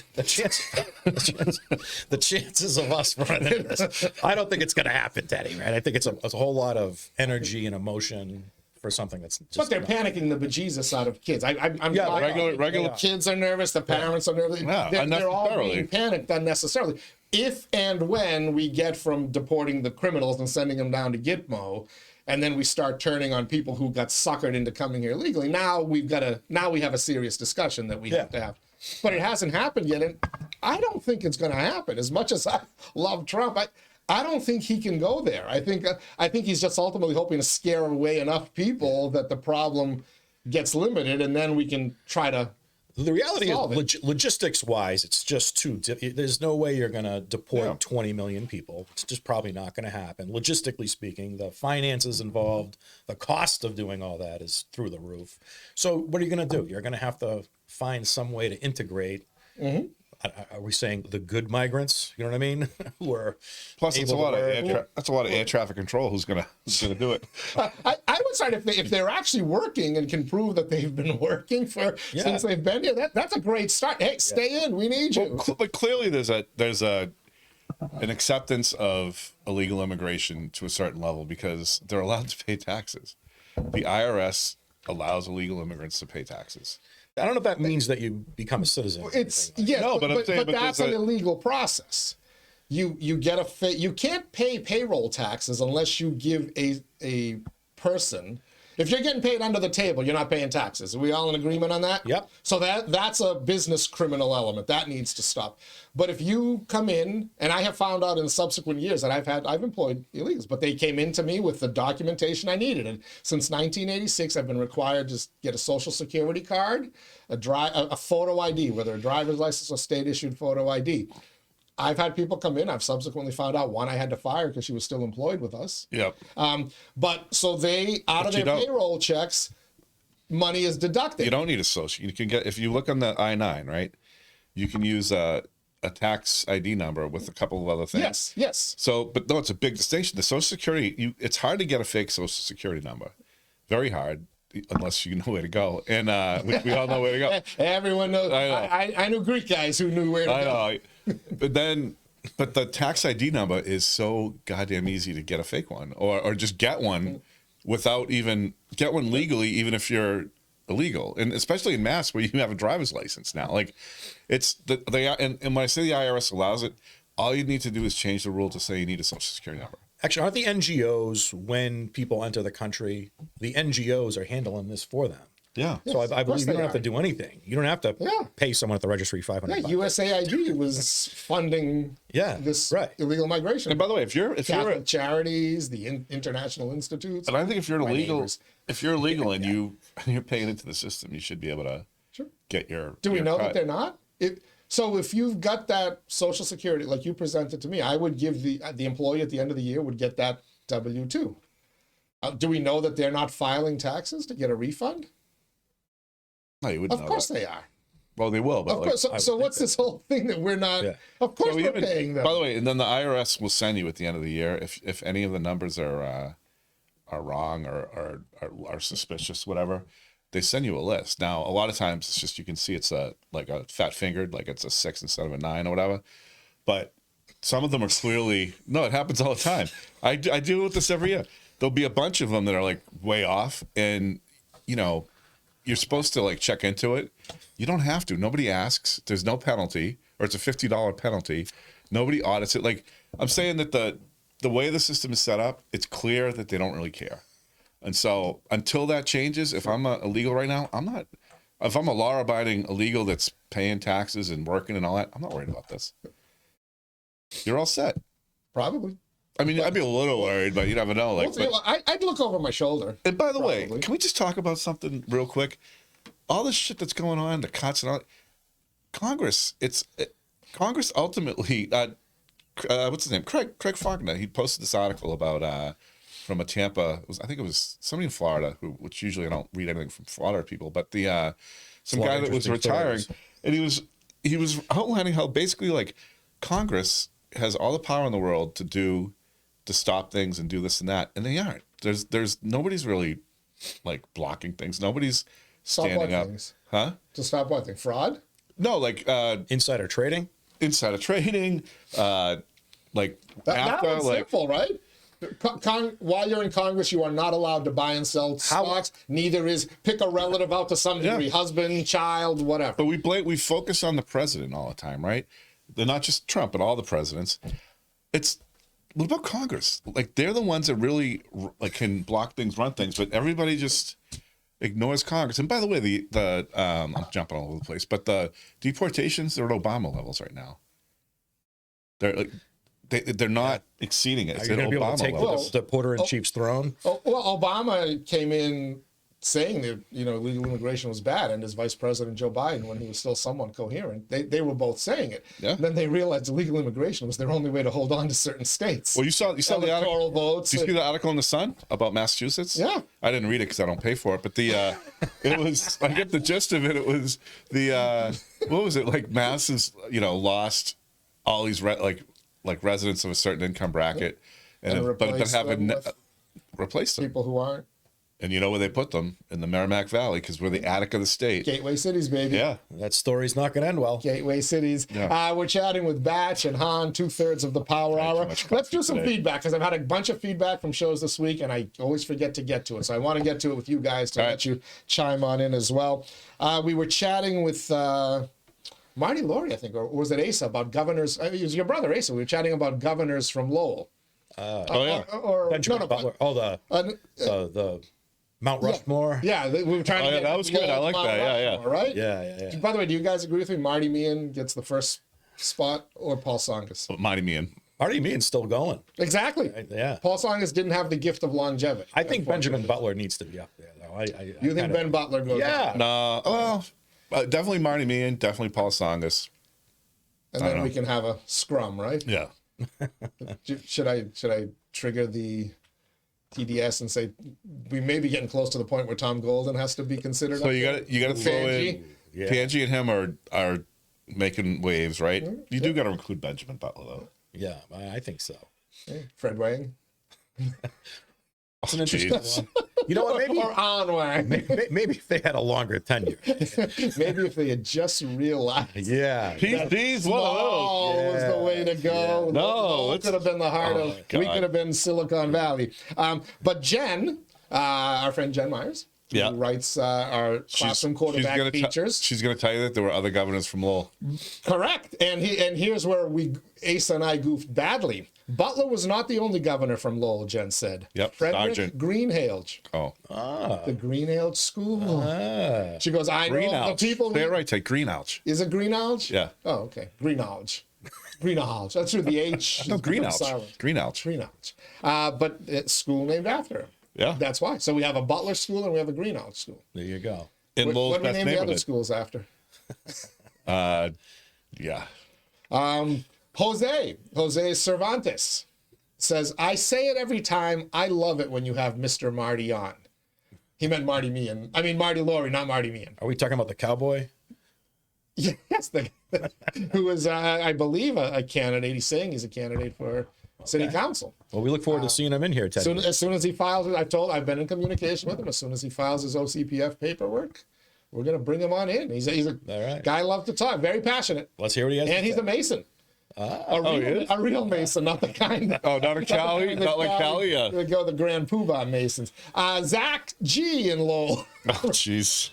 the chances of us running into this, I don't think it's going to happen, Teddy, right? I think it's a whole lot of energy and emotion for something that's just. But they're panicking the bejesus out of kids. I'm regular kids are nervous. The parents are nervous. Yeah, they're all being panicked unnecessarily. If and when we get from deporting the criminals and sending them down to Gitmo, and then we start turning on people who got suckered into coming here legally, now we have a serious discussion that we have to have. But it hasn't happened yet, and I don't think it's going to happen. As much as I love Trump, I don't think he can go there. I think he's just ultimately hoping to scare away enough people that the problem gets limited, and then we can try to. The reality is, logistics-wise, it's just there's no way you're going to deport 20 million people. It's just probably not going to happen. Logistically speaking, the finances involved, the cost of doing all that is through the roof. So what are you going to do? You're going to have to find some way to integrate. Are we saying the good migrants? You know what I mean? Who are plus it's a lot of air traffic control. Who's gonna do it? I would say if they're actually working and can prove that they've been working since they've been here, that's a great start. Hey, stay in. We need you. But clearly, there's an acceptance of illegal immigration to a certain level because they're allowed to pay taxes. The IRS allows illegal immigrants to pay taxes. I don't know if that means that you become a citizen. But that's an illegal process. You get you can't pay payroll taxes unless you give a person. If you're getting paid under the table, you're not paying taxes. Are we all in agreement on that? Yep. So that's a business criminal element. That needs to stop. But if you come in, and I have found out in subsequent years that I've employed illegals, but they came into me with the documentation I needed. And since 1986, I've been required to get a social security card, a photo ID, whether a driver's license or state-issued photo ID. I've had people come in. I've subsequently found out one I had to fire because she was still employed with us. Yep. But so out of their payroll checks, money is deducted. You don't need a social. You can get, if you look on the I-9, right? You can use a tax ID number with a couple of other things. Yes. So, but no, it's a big distinction. The Social Security, it's hard to get a fake Social Security number. Very hard. Unless you know where to go, and we all know where to go. Everyone knows. I knew Greek guys who knew where to go. But the tax ID number is so goddamn easy to get a fake one, or just get one without get one legally, even if you're illegal, and especially in Mass where you have a driver's license now. Like, it's and when I say the IRS allows it, all you need to do is change the rule to say you need a social security number. Actually, aren't the NGOs, when people enter the country, the NGOs are handling this for them? Yeah. So I believe you don't have to are. do anything. You don't have to pay someone at the registry $500. Yeah, USAID was funding this illegal migration. And by the way, if you're Catholic charities, the international institutes. and I think if you're illegal, neighbors. and you're paying into the system, you should be able to get your. Do we your know cut. that they're not? So if you've got that Social Security, like you presented to me, I would give the employee at the end of the year would get that W-2. Do we know that they're not filing taxes to get a refund? No, you wouldn't. Of course they are. Well, they will. But Of course. So what's this whole thing that we're not? Yeah. Of course So we're even- paying them. By the way, and then the IRS will send you at the end of the year if any of the numbers are wrong or are suspicious, whatever. They send you a list. Now, a lot of times it's just you can see it's like a fat fingered, like it's a 6 instead of a 9 or whatever. But some of them are clearly it happens all the time. I deal with this every year. There'll be a bunch of them that are like way off, and you're supposed to like check into it. You don't have to. Nobody asks. There's no penalty, or it's a $50 penalty. Nobody audits it. Like I'm saying that the way the system is set up, it's clear that they don't really care. And so until that changes, if I'm illegal right now, I'm not. If I'm a law-abiding illegal that's paying taxes and working and all that, I'm not worried about this. You're all set. Probably. I mean, I'd be a little worried, but you never know. Like, I'd look over my shoulder. and by the way, Probably. can we just talk about something real quick? All this shit that's going on, the cuts and all, Congress. Congress ultimately. What's his name? Craig Faulkner. He posted this article about from a Tampa. I think it was somebody in Florida, which usually I don't read anything from Florida people, but some guy that was retiring, and he was outlining how basically like Congress has all the power in the world to stop things and do this and that, and they aren't. There's nobody's really like blocking things. Nobody's standing up. Things. Huh? To stop what thing? Fraud? No, like Insider trading? insider trading, like That after, one's like simple, right? While you're in Congress, you are not allowed to buy and sell stocks. Neither is pick a relative out to some degree, husband, child, whatever. but we focus on the president all the time, right? They're not just Trump, but all the presidents. What about Congress? Like they're the ones that really like can block things, run things, but everybody just ignores Congress. And by the way, I'm jumping all over the place, but the deportations are at Obama levels right now. They're like they're not exceeding it. Are It's you at going to be able to Obama take levels. the porter-in-chief's throne? Oh, well, Obama came in saying that legal immigration was bad, and his vice president Joe Biden, when he was still somewhat coherent, they were both saying it. Yeah. Then they realized illegal immigration was their only way to hold on to certain states. Well, you saw the article. Electoral votes. Did you see the article in the Sun about Massachusetts? Yeah. I didn't read it because I don't pay for it, but it was. I get the gist of it. It was what was it like? Mass has lost all these like residents of a certain income bracket, And but then replace having them with replaced them. people who aren't. And you know where they put them? In the Merrimack Valley, because we're the attic of the state. Gateway cities, baby. Yeah. That story's not going to end well. Gateway cities. Yeah. We're chatting with Bach and Han, 2/3 of the Power Hour. much Let's do coffee some today. feedback because I've had a bunch of feedback from shows this week, and I always forget to get to it. So I want to get to it with you guys to All let right. you chime on in as well. We were chatting with Marty Laurie, I think, or was it Asa, about governors. It was your brother, Asa. We were chatting about governors from Lowell. Benjamin Butler. Oh, the Mount Rushmore. Yeah, we were trying to get that was good. I Lowell's like Mount that. Yeah, yeah. Rushmore, right? Yeah. By the way, do you guys agree with me? Marty Meehan gets the first spot, or Paul Songas? Mighty Meehan. Marty Meehan's still going. Exactly. Yeah. Paul Songas didn't have the gift of longevity. I think Benjamin Butler needs to be up there, though. You think Ben Butler goes? Yeah. No, well, definitely Marty Meehan, definitely Paul Songas. And then we can have a scrum, right? Yeah. Should I trigger the TDS and say we may be getting close to the point where Tom Golden has to be considered? So you got to throw in Yeah. Panji and him are making waves, right? You do got to include Benjamin Butler though. Yeah, I think so. Fred Wang It's an interesting jeez. one. You know what? Maybe or On Wang. maybe if they had a longer tenure. Maybe if they had just realized. Yeah. He's one of Small those. was the way to go. No, Lowell it's- could have been the heart Oh, of. We God. could have been Silicon Valley. But Jen, our friend Jen Myers, Yeah. who writes our classroom quarterback features. She's going to tell you that there were other governors from Lowell. Correct. And here's where Asa and I goofed badly. Butler was not the only governor from Lowell, Jen said. Yep, Frederick Sergeant. Greenhalgh. Oh. The Greenhalgh School. She goes, I know the people. They're right, take Greenhalgh. Is it Greenhalgh? Yeah. Oh, okay. Greenhalgh. Greenhalgh. That's true. The H. No, Greenhalgh. Silent. Greenhalgh. But it's school named after him. Yeah. That's why. So we have a Butler school and we have a Greenhalgh school. There you go. In Lowell's What do we best name the other neighborhood. schools after? Yeah. Jose Cervantes says, I say it every time. I love it when you have Mr. Marty on. He meant Marty Meehan. I mean, Marty Laurie, not Marty Meehan. Are we talking about the cowboy? Yes, who is, I believe, a candidate. He's saying he's a candidate for city council. Well, we look forward to seeing him in here, Teddy. As soon as he files it, I've been in communication with him. As soon as he files his OCPF paperwork, we're going to bring him on in. He's a All right. guy loves to talk, very passionate. Let's hear what he has to And he's say. a Mason. he is? A real Mason, not the kind. Oh, not a Cali? Not like Cali? Yeah. They go the Grand Poobah Masons. Zach G. in Lowell. Oh, jeez.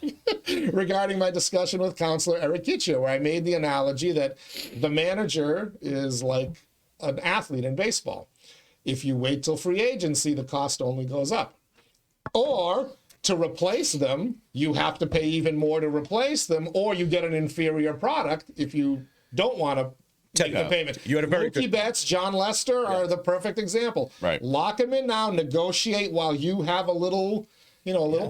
Regarding my discussion with Counselor Eric Kitcha, where I made the analogy that the manager is like an athlete in baseball. If you wait till free agency, the cost only goes up. Or to replace them, you have to pay even more to replace them, or you get an inferior product if you don't want to take the payment. You had a very Mookie good- Betts, John Lester are the perfect example. Right. Lock them in now, negotiate while you have a little,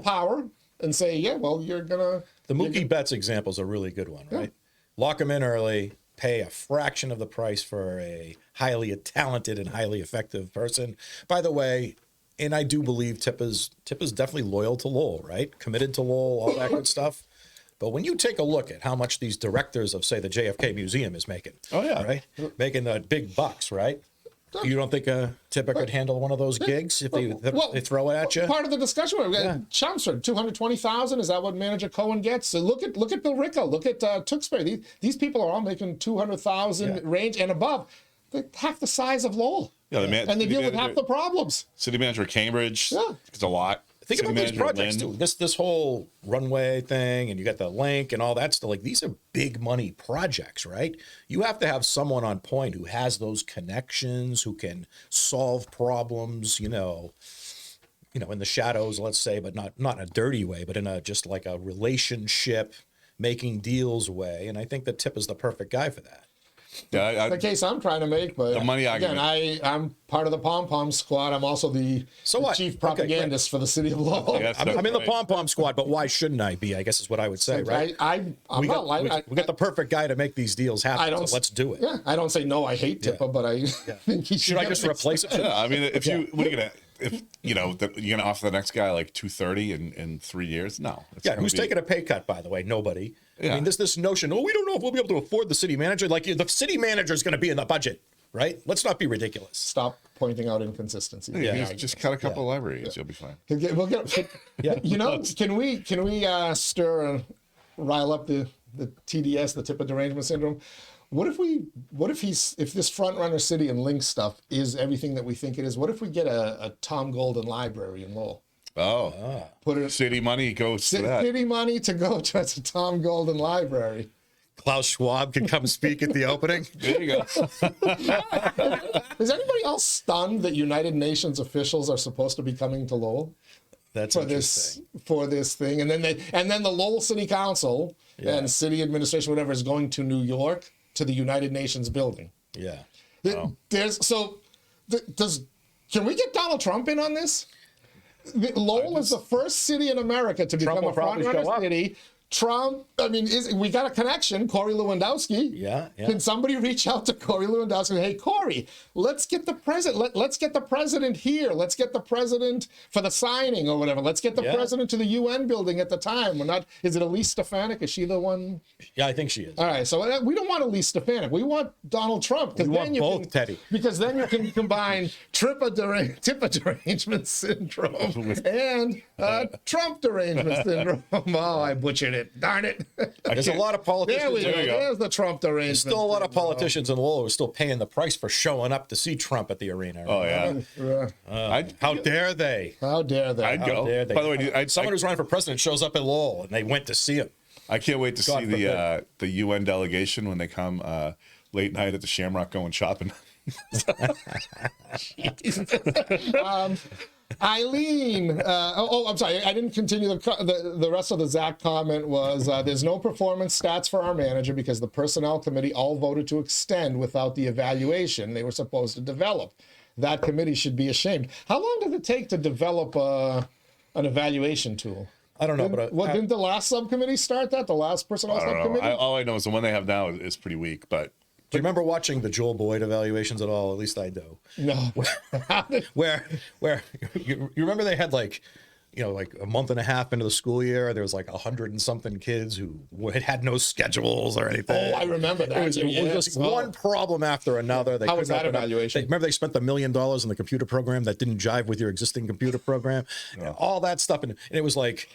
power, and say, yeah, well, you're gonna. The Mookie Betts example is a really good one, right? Lock them in early, pay a fraction of the price for a highly talented and highly effective person. By the way, and I do believe Tip is definitely loyal to Lowell, right? Committed to Lowell, all that good stuff. But when you take a look at how much these directors of, say, the JFK Museum is making, right? Making the big bucks, right? You don't think Tipper could handle one of those gigs if they throw it at you? Part of the discussion, Chelmsford, $220,000. Is that what Manager Cohen gets? So look at Bill Ricco, look at Tewksbury. These people are all making $200,000 range and above. They're half the size of Lowell. Yeah, and they deal with half the problems. City manager of Cambridge. Yeah. It's a lot. Think City about these manager of projects Lynn. too. This whole runway thing, and you got the link and all that stuff. Like, these are big money projects, right? You have to have someone on point who has those connections, who can solve problems, in the shadows, let's say, but not in a dirty way, but in a just like a relationship, making deals way. And I think that Tip is the perfect guy for that. Yeah, The case I'm trying to make, but The money again, argument. I'm part of the Pom Pom Squad. I'm also the chief propagandist for the city of Lowell. Yes, I'm in the Pom Pom Squad, but why shouldn't I be? I guess is what I would say, right? I'm we not got the perfect guy to make these deals happen. So let's do it. Yeah, I don't say no. I hate Tipper, but I think he Should I just replace it? Yeah, I mean, if you what are you gonna you're gonna offer the next guy like 230 in 3 years? No. Yeah, who's taking a pay cut, by the way? Nobody. Yeah. I mean, this notion, we don't know if we'll be able to afford the city manager. Like, the city manager is going to be in the budget, right? Let's not be ridiculous. Stop pointing out inconsistencies. Yeah, just cut a couple of libraries, you'll be fine. We'll get, can we stir and rile up the TDS, the Tipper derangement syndrome? What if this front runner city and link stuff is everything that we think it is? What if we get a Tom Golden library in Lowell? Oh, Put it city money goes to that. city money to go towards a Tom Golden library. Klaus Schwab can come speak at the opening. There you go. Is anybody else stunned that United Nations officials are supposed to be coming to Lowell That's for interesting. this thing, and then the Lowell City Council and city administration, whatever, is going to New York to the United Nations building. Yeah. Can we get Donald Trump in on this? Lowell is the first city in America to become a front runner city. Trump, we got a connection, Corey Lewandowski. Yeah. Can somebody reach out to Corey Lewandowski? Hey, Corey, let's get the president. Let's get the president here. Let's get the president for the signing or whatever. Let's get the president to the UN building at the time. Is it Elise Stefanik? Is she the one? Yeah, I think she is. All right, so we don't want Elise Stefanik. We want Donald Trump. We want both, Teddy. Because then you can combine Tipper derangement syndrome and Trump derangement syndrome. Oh, I butchered it. it. Darn it. There's a lot of politicians. There we go. There's the Trump arrangement. There's still a lot of politicians in Lowell who are still paying the price for showing up to see Trump at the arena. Oh yeah. How dare they? How dare they? I'd go. Dare they? By the way, Someone who's running for president shows up at Lowell and they went to see him. I can't wait to God see the UN delegation when they come late night at the Shamrock going shopping. Eileen, I'm sorry, I didn't continue the rest of the Zach comment was there's no performance stats for our manager because the personnel committee all voted to extend without the evaluation they were supposed to develop. That committee should be ashamed. How long did it take to develop an evaluation tool? I don't know, didn't the last subcommittee start that? The last personnel subcommittee? All I know is the one they have now is pretty weak, but. Do you remember watching the 𝗗𝗶𝗆 evaluations at all? At least I do. No. where you remember they had like a month and a half into the school year, there was like 100 and something kids who had no schedules or anything. Oh, I remember that. It was just one problem after another. How was that evaluation? Remember they spent $1 million on the computer program that didn't jive with your existing computer program, and all that stuff, and it was like,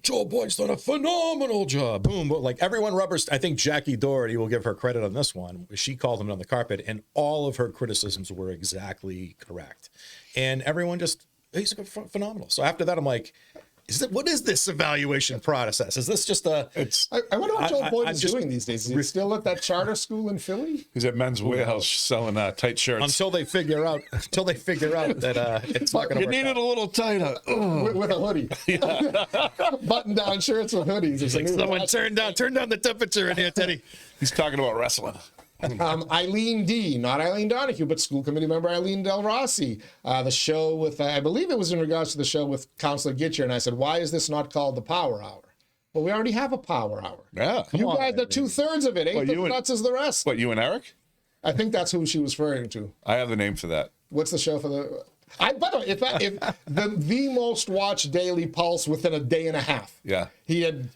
Joe Boyd's done a phenomenal job. Boom. Like everyone rubbers. I think Jackie Doherty will give her credit on this one. She called him on the carpet and all of her criticisms were exactly correct. And everyone just, he's phenomenal. So after that, I'm like, what is this evaluation process? Is this just a... I wonder what Joe Boyd is doing these days. Is he still at that charter school in Philly? He's at Men's Warehouse selling tight shirts. Until they figure out that it's not going to work. You need it a little tighter. With a hoodie. Button-down shirts with hoodies. It's like, someone turn down the temperature in here, Teddy. He's talking about wrestling. Eileen D, not Eileen Donahue, but school committee member Eileen Del Rossi. The show with, I believe it was in regards to the show with Counselor Gitcher, and I said, why is this not called the Power Hour? Well, we already have a Power Hour. Yeah, you guys are 2/3 of it. Eighth of nuts is the rest. What, you and Eric? I think that's who she was referring to. I have the name for that. What's the show for the... By the way, if the most watched Daily Pulse within a day and a half. Yeah. He had...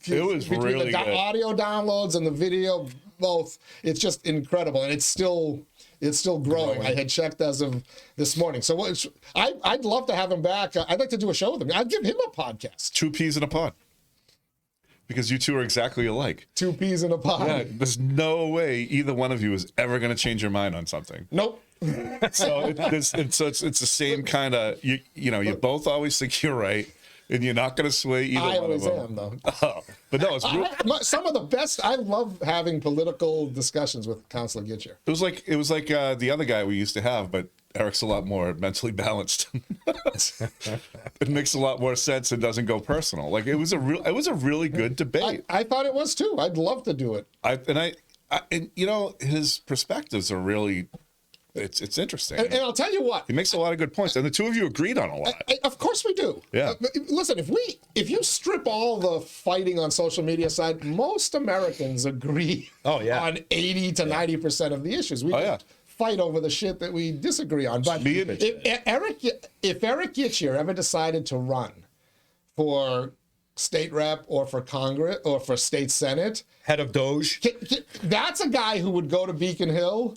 It was really good. Audio downloads and the video... both. It's just incredible, and it's still growing. I had checked as of this morning. So I'd love to have him back. I'd like to do a show with him. I'd give him a podcast. 2 peas in a pod. Because you two are exactly alike. 2 peas in a pod. Yeah, there's no way either one of you is ever going to change your mind on something. Nope. So it's the same kind of you both always think you're right. And you're not going to sway either one of them. I always am, though. Oh, but no, it's some of the best. I love having political discussions with Counselor Gitcher. It was like the other guy we used to have, but Eric's a lot more mentally balanced. It makes a lot more sense and doesn't go personal. Like it was a really good debate. I thought it was too. I'd love to do it. And his perspectives are really. It's interesting. And I'll tell you what. He makes a lot of good points. And the two of you agreed on a lot. Of course we do. Yeah. Listen, if you strip all the fighting on social media aside, most Americans agree on 80 to 90% of the issues. We just fight over the shit that we disagree on. But if Eric Gitcher ever decided to run for state rep or for Congress or for state senate. Head of Doge. That's a guy who would go to Beacon Hill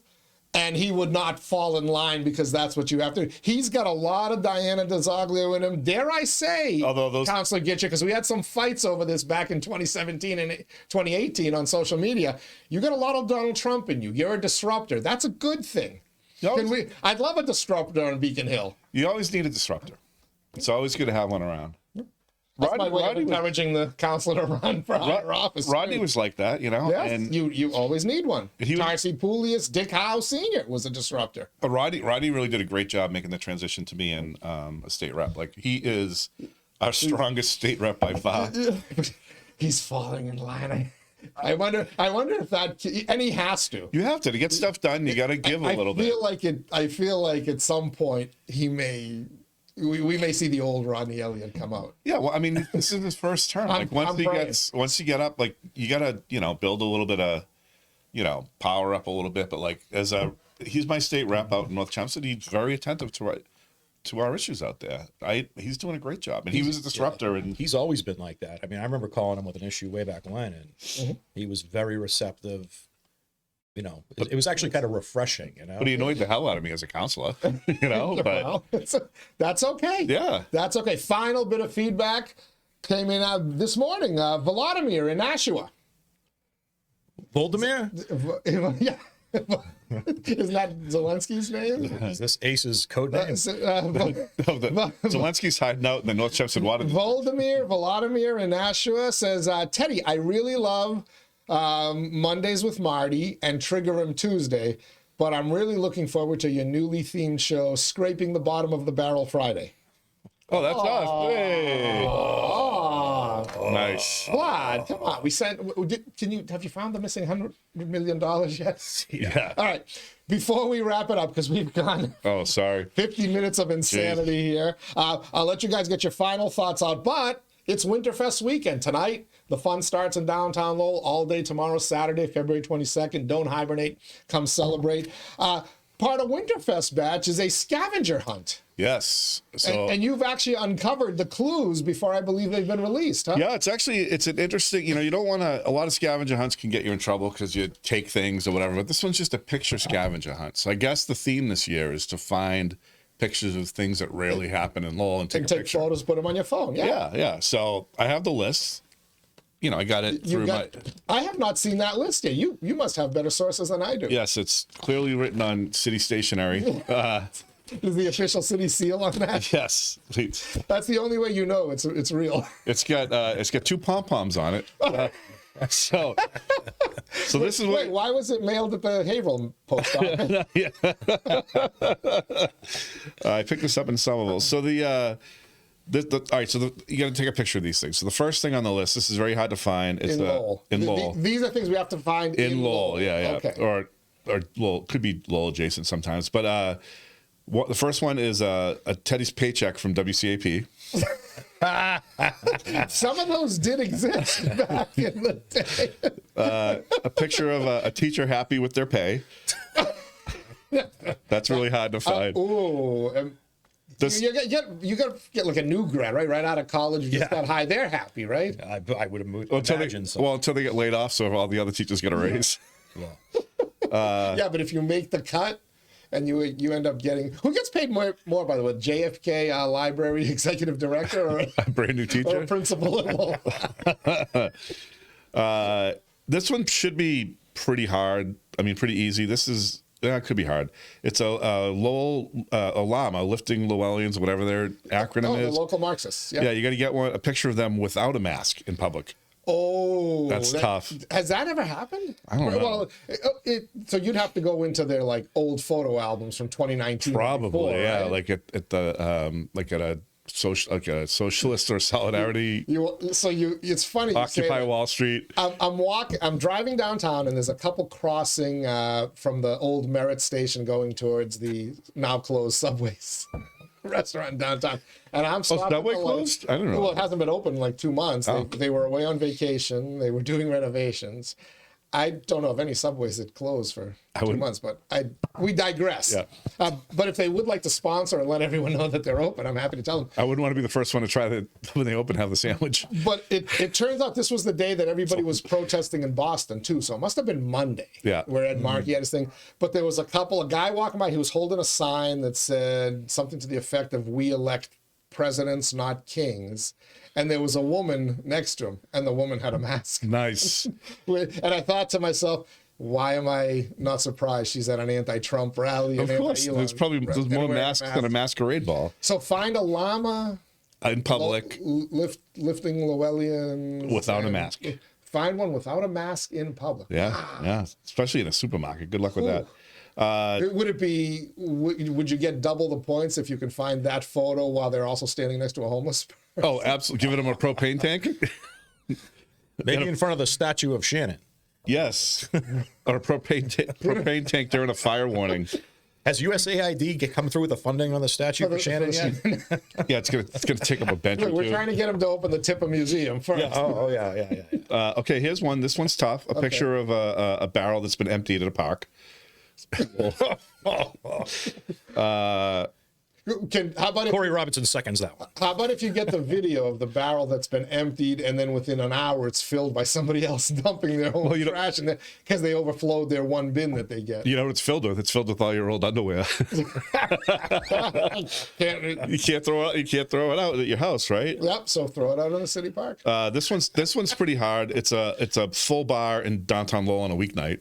and he would not fall in line because that's what you have to do. He's got a lot of Diana DeZoglio in him. Dare I say, Counselor Gitcher, because we had some fights over this back in 2017 and 2018 on social media. You got a lot of Donald Trump in you. You're a disruptor. That's a good thing. I'd love a disruptor on Beacon Hill. You always need a disruptor. It's always good to have one around. That's my way of encouraging the counselor to run for higher office. Rodney was like that, Yes, and you always need one. Tarsi Poulias, Dick Howe Sr. was a disruptor. But Rodney really did a great job making the transition to being a state rep. Like he is our strongest state rep by far. He's falling in line. I wonder if that, and he has to. You have to get stuff done. You got to give a little bit. I feel like at some point we may see the old Rodney Elliott come out. Yeah, well, I mean, this is his first term. Once you get up, like you gotta, build a little bit of, power up a little bit. But like he's my state rep out in North Chelmsford. He's very attentive to our issues out there. He's doing a great job, and he was a disruptor. And he's always been like that. I mean, I remember calling him with an issue way back when, and he was very receptive. It was actually kind of refreshing, But he annoyed the hell out of me as a counselor, But that's okay. Yeah, that's okay. Final bit of feedback. came in this morning. Volodymyr in Nashua. Voldemir? Yeah. Isn't that Zelensky's name? Is this Ace's code name? Zelensky's hiding out in the North Chepstow water. Volodymyr in Nashua says, Teddy, I really love Mondays with Marty and Trigger 'em Tuesday, but I'm really looking forward to your newly themed show, Scraping the Bottom of the Barrel Friday. Oh, that's us. Hey. Oh, Nice. Vlad, come on. Have you found the missing $100 million yet? Yeah. All right. Before we wrap it up, because we've gone Oh, sorry. 50 minutes of insanity here, I'll let you guys get your final thoughts out, but it's Winterfest weekend. Tonight, the fun starts in downtown Lowell all day tomorrow, Saturday, February 22nd. Don't hibernate. Come celebrate. Part of Winterfest batch is a scavenger hunt. Yes. So And you've actually uncovered the clues before I believe they've been released, huh? yeah, it's an interesting, you don't want to, a lot of scavenger hunts can get you in trouble because you take things or whatever, but this one's just a picture scavenger hunt. So I guess the theme this year is to find pictures of things that rarely happen in Lowell and take a picture. Photos, put them on your phone. Yeah. Yeah. So I have the list. I got it through I have not seen that list yet. You must have better sources than I do. Yes, it's clearly written on city stationery. Is the official city seal on that? Yes. That's the only way you know it's real. It's got two pom-poms on it. So this is what. Wait, why was it mailed at the Haverhill post office? I picked this up in 𝗵𝗲. So all right, so you got to take a picture of these things. So the first thing on the list, this is very hard to find. It's in Lowell. In Lowell. These are things we have to find in Lowell. Yeah. Okay. Or Lowell, could be Lowell adjacent sometimes. But the first one is a Teddy's paycheck from WCAP. Some of those did exist back in the day. A picture of a teacher happy with their pay. That's really hard to find. You got to get like a new grad, right out of college. You just got high. They're happy, right? I would have imagined so. Until they get laid off, so all the other teachers get a raise. Yeah, but if you make the cut and you end up getting, who gets paid more by the way, JFK Library executive director or a brand new teacher or a principal at Lowell? This one should be pretty hard. I mean, pretty easy. It could be hard. It's a Lowell, a llama lifting Lowellians, whatever their acronym is. The local Marxists. Yeah, you got to get a picture of them without a mask in public. Oh, that's tough. Has that ever happened? I don't know. Well, so you'd have to go into their like old photo albums from 2019. Probably, before, yeah. right? Like at a socialist or solidarity. It's funny. Occupy Wall Street. I'm driving downtown, and there's a couple crossing from the old Merritt station going towards the now closed Subway's restaurant downtown. And I'm stopping. Subway closed? I don't know. Well, it hasn't been open in like 2 months. Oh. They were away on vacation. They were doing renovations. I don't know of any Subways that closed for 2 months, but we digress. Yeah. But if they would like to sponsor and let everyone know that they're open, I'm happy to tell them. I wouldn't want to be the first one to try that when they open, have the sandwich. But it turns out this was the day that everybody was protesting in Boston too. So it must have been Monday. Yeah. Where Ed Markey had his thing. But there was a guy walking by, he was holding a sign that said something to the effect of "We elect presidents, not kings." And there was a woman next to him, and the woman had a mask. Nice. And I thought to myself, why am I not surprised she's at an anti-Trump rally? Of course, there's more masks than a masquerade ball. So find a llama in public, lifting Lowellians without a mask. Find one without a mask in public. Yeah, especially in a supermarket. Good luck with that. Would you get double the points if you can find that photo while they're also standing next to a homeless person? Oh, absolutely. Giving them a propane tank? Maybe in front of the statue of Shannon. Yes. Or a propane tank during a fire warning. Has USAID come through with the funding on the statue for Shannon yet? Yeah, it's gonna take up a bench or two. We're trying to get them to open the Tippa Museum first. Yeah. Yeah. Okay, here's one. This one's tough. A picture of a barrel that's been emptied at a park. How about if, Corey Robinson seconds that one. how about if you get the video of the barrel that's been emptied and then within an hour it's filled by somebody else dumping their own trash in there because they overflowed their one bin that they get. You know what it's filled with? It's filled with all your old underwear. You can't throw it out at your house, right? Yep. So throw it out in the city park. This one's pretty hard. It's a full bar in downtown Lowell on a weeknight.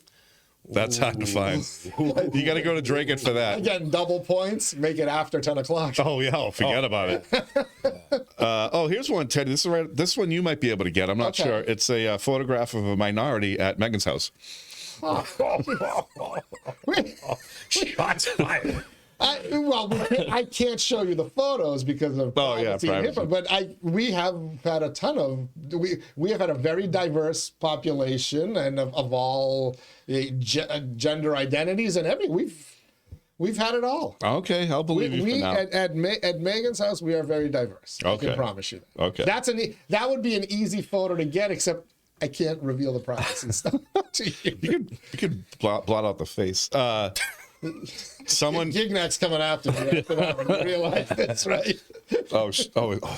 That's hard to find. You got to go to Dragon for that. Again, double points. Make it after 10 o'clock. Oh yeah, forget about it. Here's one, Teddy. This one you might be able to get. I'm not sure. It's a photograph of a minority at Megan's house. Shots fired. I can't show you the photos because of privacy. But we have had a ton of we have had a very diverse population and of all gender identities and we've had it all. Okay, I'll believe you for now. At Megan's house we are very diverse. Okay. I can promise you that. Okay, that would be an easy photo to get, except I can't reveal the privacy stuff to you. You could blot out the face. Someone Gignac's coming after me after that when you realize that's right. Oh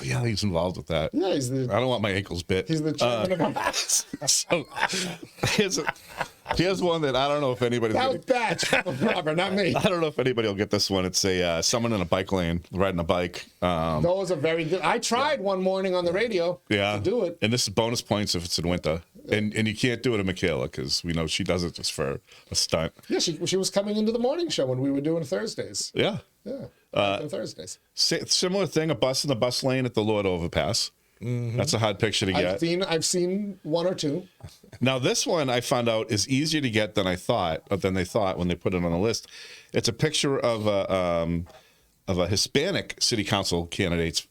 yeah, he's involved with that. Yeah, I don't want my ankles bit. He's the chairman of our So here's one that I don't know if anybody's that was Batch, Robert, not me. I don't know if anybody will get this one. It's someone in a bike lane riding a bike. Those are very good. I tried one morning on the radio to do it. And this is bonus points if it's in winter. And you can't do it to Michaela because we know she does it just for a stunt. Yeah, she was coming into the morning show when we were doing Thursdays. Yeah. Yeah. Thursdays. Similar thing, a bus in the bus lane at the Lord overpass. Mm-hmm. That's a hard picture to get. I've seen one or two. Now this one I found out is easier to get than they thought when they put it on the list. It's a picture of a Hispanic city council candidate's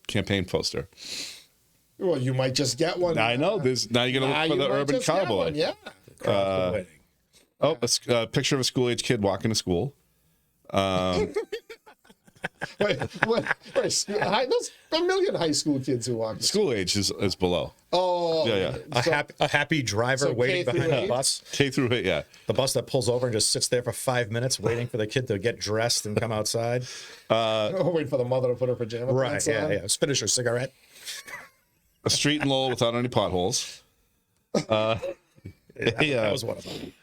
campaign poster. Well, you might just get one. I know. Now you're gonna look for the urban cowboy. One, yeah. It's a picture of a school-age kid walking to school. Wait, there's a million high school kids who walk. School age is below. Oh, yeah. A happy driver waiting behind the bus. K through 8, yeah. The bus that pulls over and just sits there for 5 minutes waiting for the kid to get dressed and come outside. Wait for the mother to put her pajama pants on. Yeah. Finish her cigarette. A street in Lowell without any potholes. That was one of them.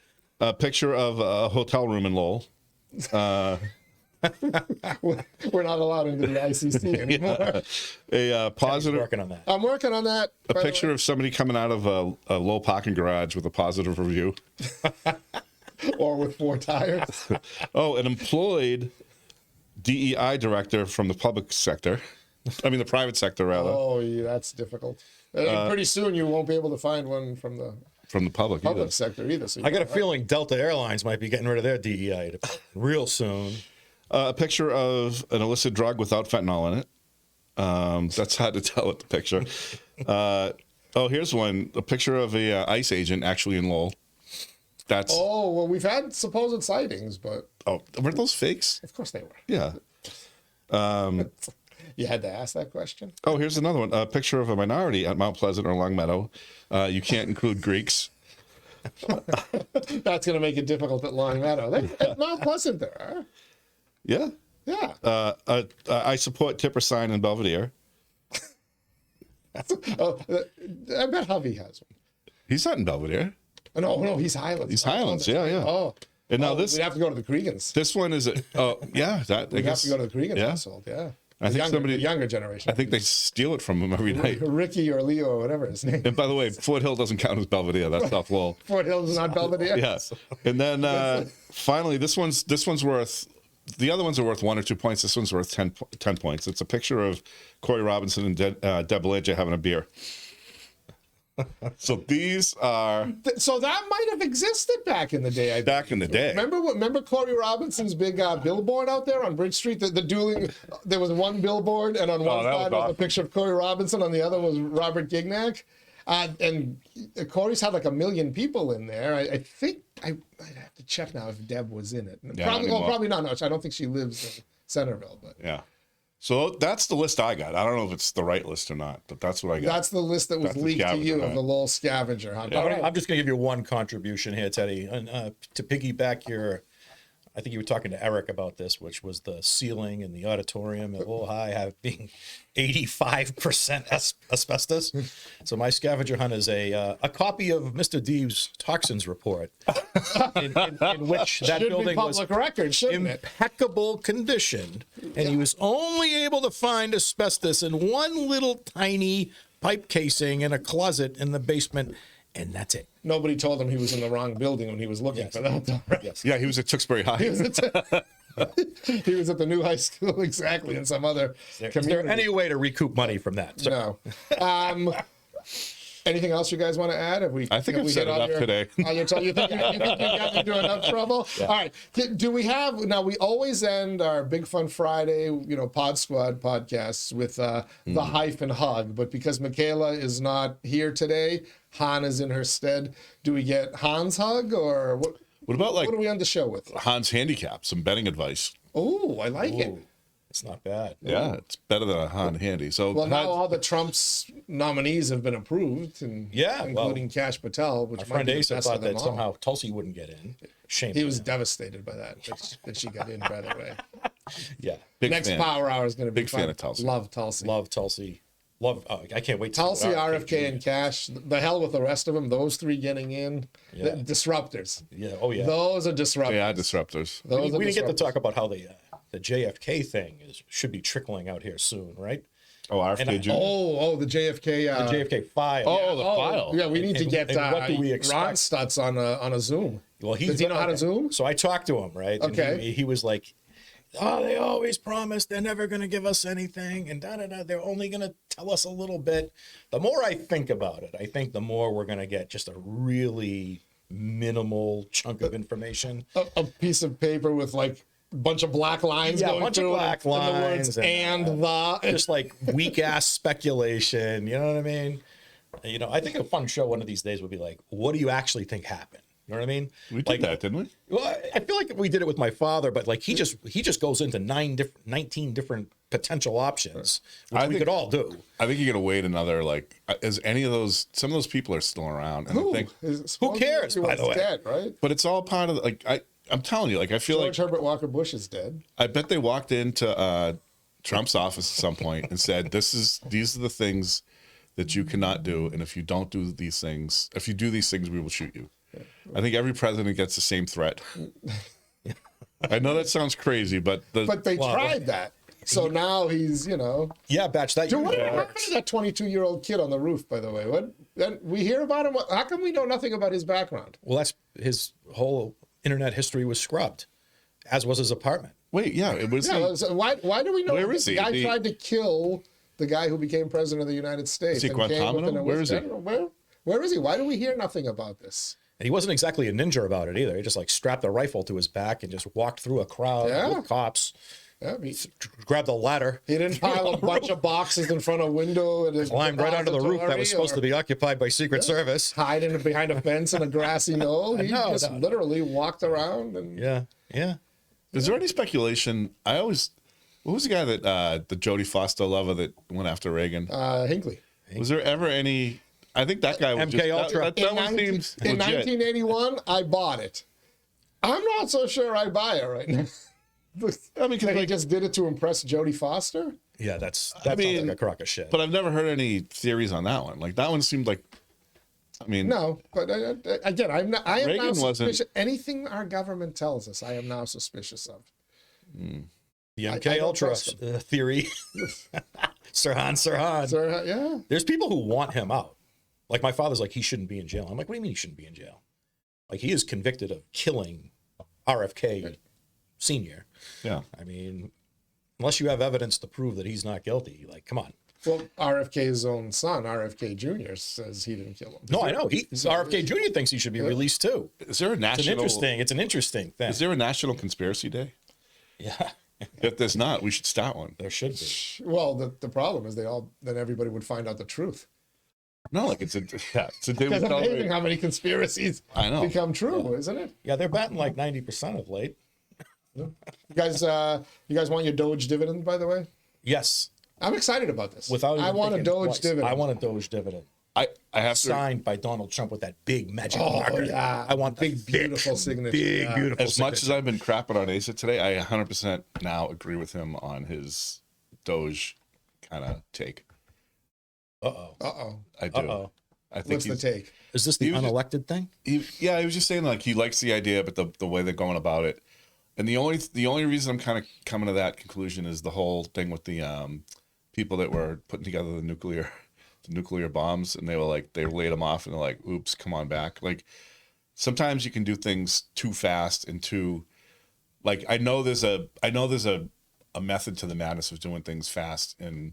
A picture of a hotel room in Lowell. We're not allowed into the ICC anymore. A positive. Working on that. I'm working on that. A picture of somebody coming out of a low parking garage with a positive review. Or with 4 tires. An employed DEI director from the public sector. I mean, the private sector, rather. Oh, yeah, that's difficult. Pretty soon you won't be able to find one from the public sector either. So I got a feeling Delta Airlines might be getting rid of their DEI real soon. A picture of an illicit drug without fentanyl in it. That's hard to tell with the picture. Here's one. A picture of a ICE agent actually in Lowell. Well, we've had supposed sightings, but... Oh, weren't those fakes? Of course they were. Yeah. You had to ask that question? Oh, here's another one. A picture of a minority at Mount Pleasant or Longmeadow. You can't include Greeks. That's going to make it difficult at Longmeadow. At Mount Pleasant there are. Yeah. Yeah. I support Tipper sign in Belvedere. I bet Hovey has one. He's not in Belvedere. No, he's Highlands. He's Highlands, yeah. Oh. And now we'd have to go to the Creegans. This one is We'd have to go to the Creegans household, yeah. I think the younger generation. I think they steal it from him every night. Ricky or Leo or whatever his name. And by the way, Fort Hill doesn't count as Belvedere. That's South Lowell. Fort Hill's not Belvedere. Yes. And then finally, this one's worth. The other ones are worth 1 or 2 points. This one's worth 10 points. It's a picture of Corey Robinson and Deb Blanchard having a beer. So these are. So that might have existed back in the day. Back in the day. Remember Corey Robinson's big billboard out there on Bridge Street? The dueling. There was one billboard, and on one side was a picture of Corey Robinson, on the other was Robert Gignac. And Corey's had like 1 million people in there. I think I'd have to check now if Deb was in it. Yeah, probably not. No, I don't think she lives in Centerville. But yeah. So that's the list I got. I don't know if it's the right list or not, but that's what I got. That's the list that was leaked to you of the Lowell scavenger hunt. Yeah. I'm just going to give you one contribution here, Teddy, to piggyback I think you were talking to Eric about this, which was the ceiling in the auditorium at Lowell High being 85% asbestos. So my scavenger hunt is a copy of Mr. Deeves' toxins report, in which that Should building be was public record, shouldn't it? impeccable condition, and he was only able to find asbestos in one little tiny pipe casing in a closet in the basement, and that's it. Nobody told him he was in the wrong building when he was looking for that, though, right? Yes. Yeah, he was at Tewksbury High. He was at the new high school, exactly, in some other Is there community. any way to recoup money from that? Sir? No. Anything else you guys want to add? I think I've said enough today. You think you got me into enough trouble? Yeah. All right. Do we have, now we always end our Big Fun Friday, Pod Squad podcasts with the hyphen hug, but because Michaela is not here today, Han is in her stead. Do we get Han's hug, or What about like what are we on the show with? Han's handicap, some betting advice? Oh, I like it. Ooh, it's not bad. Yeah, it's better than a Han handy. So Well, now Han- all the Trump's nominees have been approved, and including 𝗏𝗏 𝗏𝗏, which My might friend be the Asa best thought of them that all. somehow Tulsi wouldn't get in. Shame. He on was him. devastated by that she got in, by the way. Yeah. big Next fan. Power Hour is going to be Big fun. fan of Tulsi. Love Tulsi. Love Tulsi. Love. I can't wait. To see Tulsi, what RFK, and Cash. The hell with the rest of them. Those three getting in. Yeah. The disruptors. Yeah. Oh yeah. Those are disruptors. Yeah, disruptors. Those are we didn't get to disruptors. talk about how the JFK thing should be trickling out here soon, right? Oh, RFK Jr. Oh, the JFK. The JFK file. Oh, the file. Yeah, we need to And- get and what do we expect? Ron Stutz on a Zoom. Well, Does he know how to Zoom? So I talked to him, right? And Okay. he was like, "Oh, they always promise they're never going to give us anything, and They're only going to tell us a little bit." The more I think about it, I think the more we're going to get just a really minimal chunk of information. A piece of paper with like a bunch of black lines Yeah, a going bunch of through black it, and the words lines and, just Just like weak ass speculation. You know what I mean? I think a fun show one of these days would be like, what do you actually think happened? You know what I mean? We did that, didn't we? Well, I feel like we did it with my father, but like he just goes into 19 different potential options, which we could all do. I think you're gonna wait another is any of those? Some of those people are still around. And I think, Who cares, by the way? Dead, right? but it's all part of I'm telling you, I feel George Herbert Walker Bush is dead. I bet they walked into Trump's office at some point and said, these are the things that you cannot do, and if you don't do these things, if you do these things, we will shoot you. I think every president gets the same threat. I know that sounds crazy, but But they tried that. So now he's, Yeah, Batch, that Dude, what usually happened works. to that 22-year-old kid on the roof, by the way? We hear about him. How come we know nothing about his background? Well, that's his whole internet history was scrubbed, as was his apartment. wait, yeah, it was. Yeah, so why do we know? Where is the he? guy tried to kill the guy who became president of the United States. Is he and came Guantanamo? within a Where is he? Where is he? Why do we hear nothing about this? And he wasn't exactly a ninja about it either. He just like strapped a rifle to his back and just walked through a crowd with cops, Yeah, grabbed a ladder, he didn't pile a bunch of boxes in front of a window and his climbed right onto the roof that was supposed to be occupied by Secret Service. hiding behind a fence in a grassy knoll. He No, just no. literally walked around and Yeah, yeah. Is there any speculation? What was the guy that the Jodie Foster lover that went after Reagan? Hinckley. Was there ever any? I think that guy was MK Ultra. That one seems In legit. 1981, I bought it. I'm not so sure I buy it right now. I mean, 'cause, That he like, just did it to impress Jodie Foster? Yeah, that sounds mean, like a crock of shit. but I've never heard any theories on that one. Like that one seemed like. I mean, No, but again, I am now Reagan wasn't- suspicious. Anything our government tells us, I am now suspicious of. The I MK don't Ultra trust theory. Sirhan. So, yeah. There's people who want him out. Like my father's like, he shouldn't be in jail. I'm like, what do you mean he shouldn't be in jail? Like he is convicted of killing RFK Sr. yeah. I mean, unless you have evidence to prove that he's not guilty, like, come on. Well, RFK's own son, RFK Jr., says he didn't kill him. No, I know. RFK Jr. thinks he should be released too. Is there a It's national? an interesting thing. Is there a national conspiracy day? Yeah, If there's not, we should start one. there should be. Well, the problem is then everybody would find out the truth. No, like it's a day we It's amazing celebrate. how many conspiracies I know. become true, isn't it? Yeah, they're batting like 90% of late. You guys want your Doge dividend, by the way? Yes. I'm excited about this. Without I even want a thinking Doge twice. dividend. I want a Doge dividend. I have to. signed by Donald Trump with that big magic marker. Yeah. I want Big, the thick, beautiful signature. Big, Yeah. beautiful As much as signature. I've been crapping on Asa today, I 100% now agree with him on his Doge kind of take. Uh-oh. I do. Uh-oh. I think What's the he's, take? Is this the He was just- unelected thing? he was just saying like he likes the idea, but the way they're going about it. And the only reason I'm kind of coming to that conclusion is the whole thing with the people that were putting together the nuclear bombs, and they laid them off, and they're like, "Oops, come on back." Like sometimes you can do things too fast and too, like I know there's a method to the madness of doing things fast and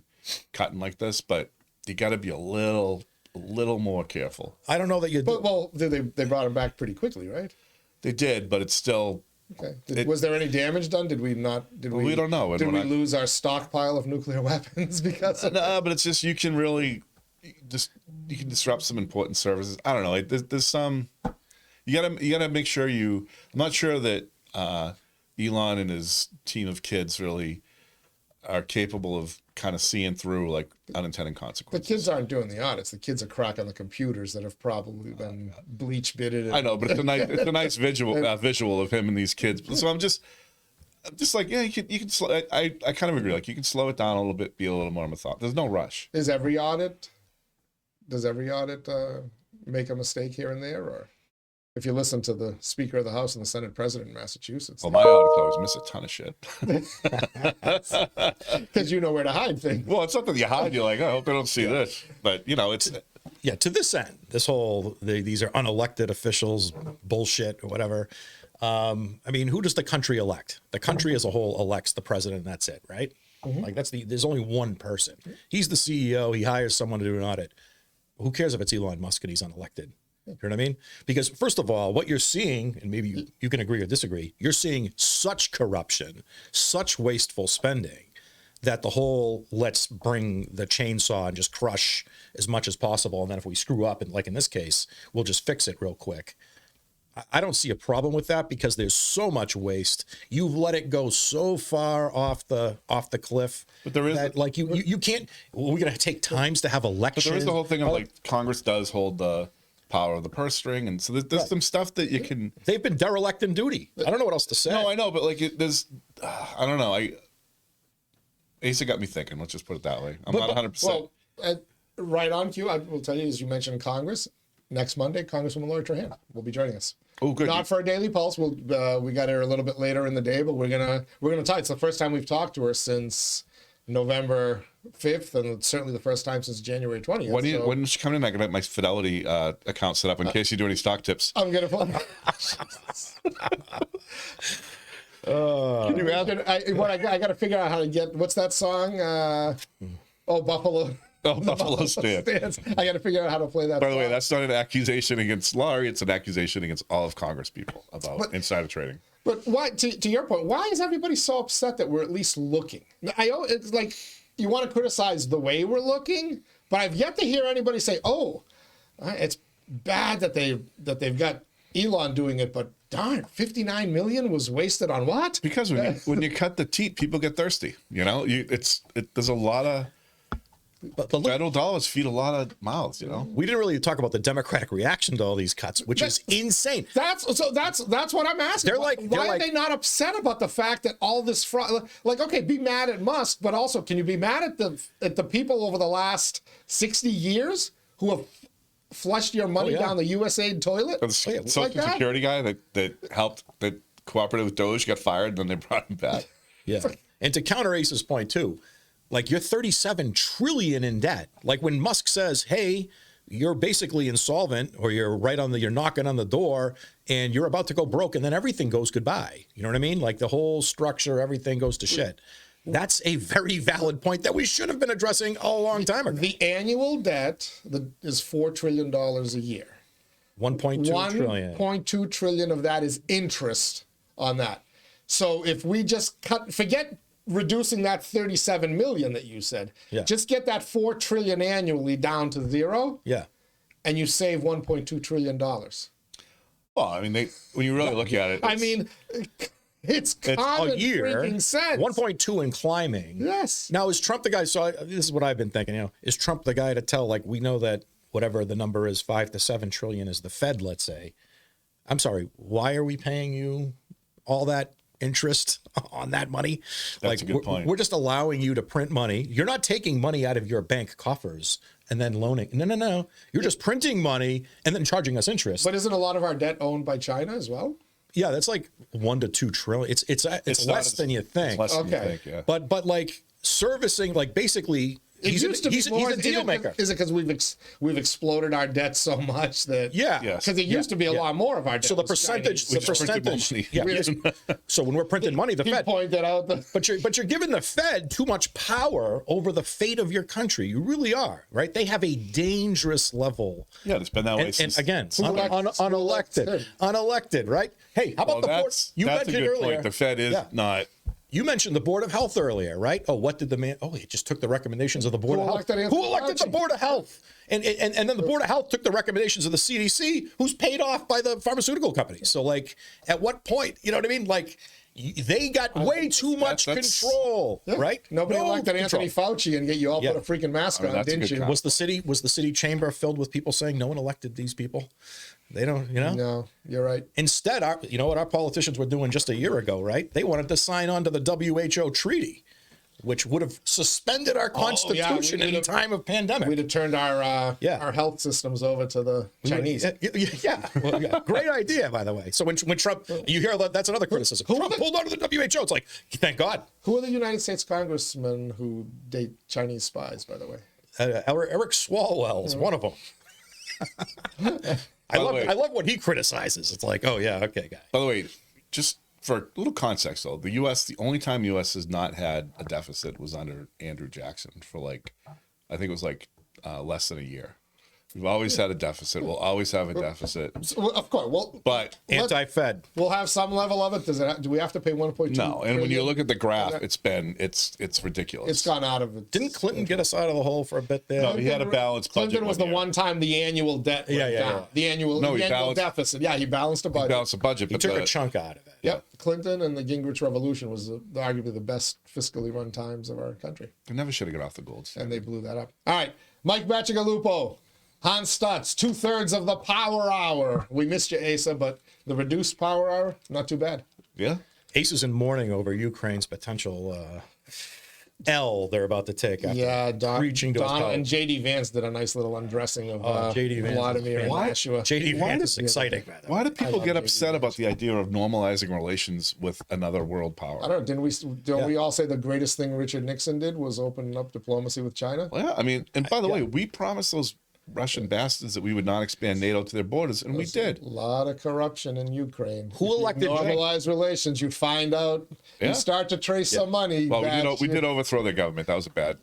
cutting like this, but you got to be a little more careful. I don't know that you do. But, well, they brought him back pretty quickly, right? They did, but it's still. Okay. Was there any damage done? Did we not? Did We don't know. Did we lose our stockpile of nuclear weapons because of No, but it's just you can disrupt some important services. I don't know. Like there's some you gotta make sure I'm not sure that Elon and his team of kids really are capable of kind of seeing through like unintended The consequences. kids aren't doing the audits. The kids are cracking the computers that have probably been bleach bitted. I know, but it's a nice visual of him and these kids. So I'm just like, yeah, you can slow. I kind of agree. Like you can slow it down a little bit, be a little more methodical. There's no rush. Does every audit make a mistake here and there? Or if you listen to the Speaker of the House and the Senate President in Massachusetts, Well, my audits always miss a ton of shit. because you know where to hide things. Well, it's not that you hide. You're like, I hope they don't see this. But you know, it's. Yeah, to this end, this whole these are unelected officials bullshit or whatever. I mean, who does the country elect? The country as a whole elects the president, and that's it, right? Like there's only one person. He's the CEO. He hires someone to do an audit. Who cares if it's Elon Musk and he's unelected? You know what I mean? Because first of all, what you're seeing, and maybe you can agree or disagree, you're seeing such corruption, such wasteful spending, that the whole let's bring the chainsaw and just crush as much as possible, and then if we screw up, and like in this case, we'll just fix it real quick. I don't see a problem with that because there's so much waste. You've let it go so far off the cliff. But there is that, like you can't. We're gonna take times to have elections. But there is the whole thing of like Congress does hold the power of the purse string, and so there's some stuff that you can. They've been derelict in duty. I don't know what else to say. No, I know, but like there's, I don't know. Asa got me thinking. Let's just put it that way. I'm not 100%. Well, right on cue. I will tell you, as you mentioned, Congress. Next Monday, Congresswoman Lori Trahan will be joining us. Oh, good. Not for a Daily Pulse. We got her a little bit later in the day, but we're gonna talk. It's the first time we've talked to her since November 5th, and it's certainly the first time since January 20th. When does she come in? I can have my Fidelity account set up in case you do any stock tips. I'm gonna pull. Can you ask? I got to figure out how to get. What's that song? Buffalo. Oh, Buffalo Stance. I got to figure out how to play that. By the way, song. that's not an accusation against Laurie. It's an accusation against all of Congress people about insider trading. But why? To your point, why is everybody so upset that we're at least looking? It's like you want to criticize the way we're looking, but I've yet to hear anybody say, "Oh, it's bad that they've got Elon doing it," but darn, 59 million was wasted on what? Because when you cut the teat, people get thirsty. You know, there's a lot of. But look, federal dollars feed a lot of mouths, you know. we didn't really talk about the Democratic reaction to all these cuts, which is insane. That's what I'm asking. Why are they not upset about the fact that all this fraud? Like, okay, be mad at Musk, but also, can you be mad at the people over the last 60 years who have flushed your money down the USAID toilet? The Social Security guy that cooperated with Doge got fired, and then they brought him back. Yeah, and to counter Ace's point too. Like you're 37 trillion in debt. Like when Musk says, "Hey, you're basically insolvent, or you're knocking on the door, and you're about to go broke," and then everything goes goodbye. You know what I mean? Like the whole structure, everything goes to shit. That's a very valid point that we should have been addressing a long time ago. The annual debt is $4 trillion a year. 1.2 trillion. 1.2 trillion of that is interest on that. So if we just forget reducing that 37 million that you said, just get that 4 trillion annually down to zero, and you save 1.2 trillion dollars. Well, I mean, when you really look at it, it's common a year, freaking sense. 1.2 and climbing. Yes. Now, is Trump the guy? So this is what I've been thinking. Is Trump the guy to tell? Like, we know that whatever the number is, 5 to 7 trillion is the Fed, let's say. I'm sorry, why are we paying you all that interest on that money? That's a good point. We're just allowing you to print money. You're not taking money out of your bank coffers and then loaning. No. You're just printing money and then charging us interest. But isn't a lot of our debt owned by China as well? Yeah, that's like 1 to 2 trillion. It's less than you think. Less than you Okay. think, yeah. But like servicing, like basically, he's a deal maker. Is it because we've exploded our debt so much that Yeah. Yes. because it used to be a lot more of our debt. So the was percentage, Chinese. the just printed more percentage, money. yeah. So when we're printing money, the He Fed. pointed out the But you're giving the Fed too much power over the fate of your country. You really are, right? They have a dangerous level. Yeah, it's been that way And since. again, elects- who elects him? unelected, right? Hey, how about Well, the board? that's You a mentioned good earlier. point. The Fed is Yeah. not. You mentioned the Board of Health earlier, right? Oh, what did the man? Oh, he just took the recommendations of the Board Who of Health. elected Anthony Who elected the Fauci? Board of Health? And then the Board of Health took the recommendations of the CDC, who's paid off by the pharmaceutical companies. So, like, at what point? You know what I mean? Like, they got way too much that's- control, Yeah. right? Nobody No elected control. Anthony Fauci and get you all Yeah. put a freaking mask on, that's a didn't good you? call. Was the city chamber filled with people saying no one elected these people? They don't, you know. No, you're right. Instead, you know what our politicians were doing just a year ago, right? They wanted to sign on to the WHO treaty, which would have suspended our constitution in a time of pandemic. We'd have turned our Yeah. our health systems over to the Chinese. Yeah. Well, yeah. Great idea, by the way. So when Trump, you hear that's another criticism. Trump pulled out of the WHO. It's like, thank God. Who are the United States congressmen who date Chinese spies, by the way? Eric Swalwell is one of them. I love what he criticizes. It's like, oh yeah, okay, guy. By the way, just for a little context, though, the only time U.S. has not had a deficit was under Andrew Jackson for I think it was less than a year. We've always had a deficit. We'll always have a deficit. Well, of course. Well, But Anti-Fed. we'll have some level of it. Do we have to pay 1.2? no, and when you trillion? look at the graph, it's ridiculous. It's gone out of it. Didn't Clinton get us out of the hole for a bit there? No, he had a balanced budget. Clinton was the year. one time the annual debt went Yeah. down. The annual, No, he the annual balanced- deficit. Yeah, he balanced a budget. Balanced the budget, He but took a chunk out of it. Yep. Clinton and the Gingrich Revolution was arguably the best fiscally run times of our country. they never should have got off the gold standard. And they blew that up. All right. Mike Bacigalupo, Han Stutz, 2/3 of the power hour. We missed you, Asa, but the reduced power hour, not too bad. Yeah. Ace is in mourning over Ukraine's potential L they're about to take after Yeah, reaching to Donald and his JD Vance did a nice little undressing of J.D. Vance is Vladimir and fantastic. Nashua. JD Why Vance does- is exciting, by the way. Why do people love get JD upset Vance. about the idea of normalizing relations with another world power? I don't know. Don't we all say the greatest thing Richard Nixon did was open up diplomacy with China? Well, yeah, I mean, and by the way, we promised those Russian bastards that we would not expand NATO to their borders, and we did. A lot of corruption in Ukraine. Who If you elected normalize relations? You find out. Yeah. You start to trace some money. Well, back we to- did overthrow their government. That was bad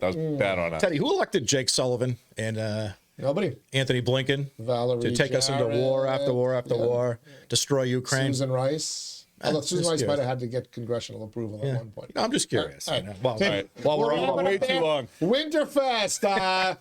on us. Teddy, who elected Jake Sullivan and Nobody. Anthony Blinken Valerie to take us into war after war after war, destroy Ukraine? Susan Rice. Although Susan just Rice curious. might have had to get congressional approval at one point. No, I'm just curious. All right. You know, while, Take- while we're We're on wrapping way up too there. long. Winterfest.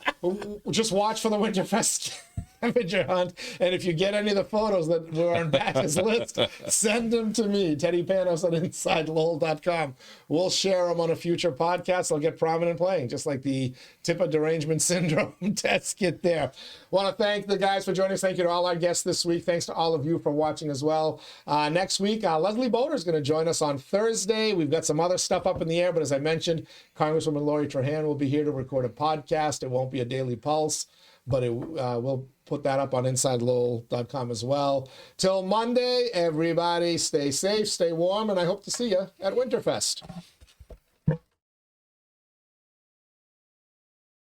Just watch for the Winterfest scavenger hunt. And if you get any of the photos that were on Batch's list, send them to me, Teddy Panos at InsideLowell.com. We'll share them on a future podcast. They'll get prominent playing, just like the tip of derangement syndrome test kit there. Want to thank the guys for joining us. Thank you to all our guests this week. Thanks to all of you for watching as well. Next week, Leslie Boder is going to join us on Thursday. We've got some other stuff up in the air, but as I mentioned, Congresswoman Lori Trahan will be here to record a podcast. It won't be a daily pulse, but we'll put that up on InsideLowell.com as well. Till Monday, everybody stay safe, stay warm, and I hope to see you at Winterfest.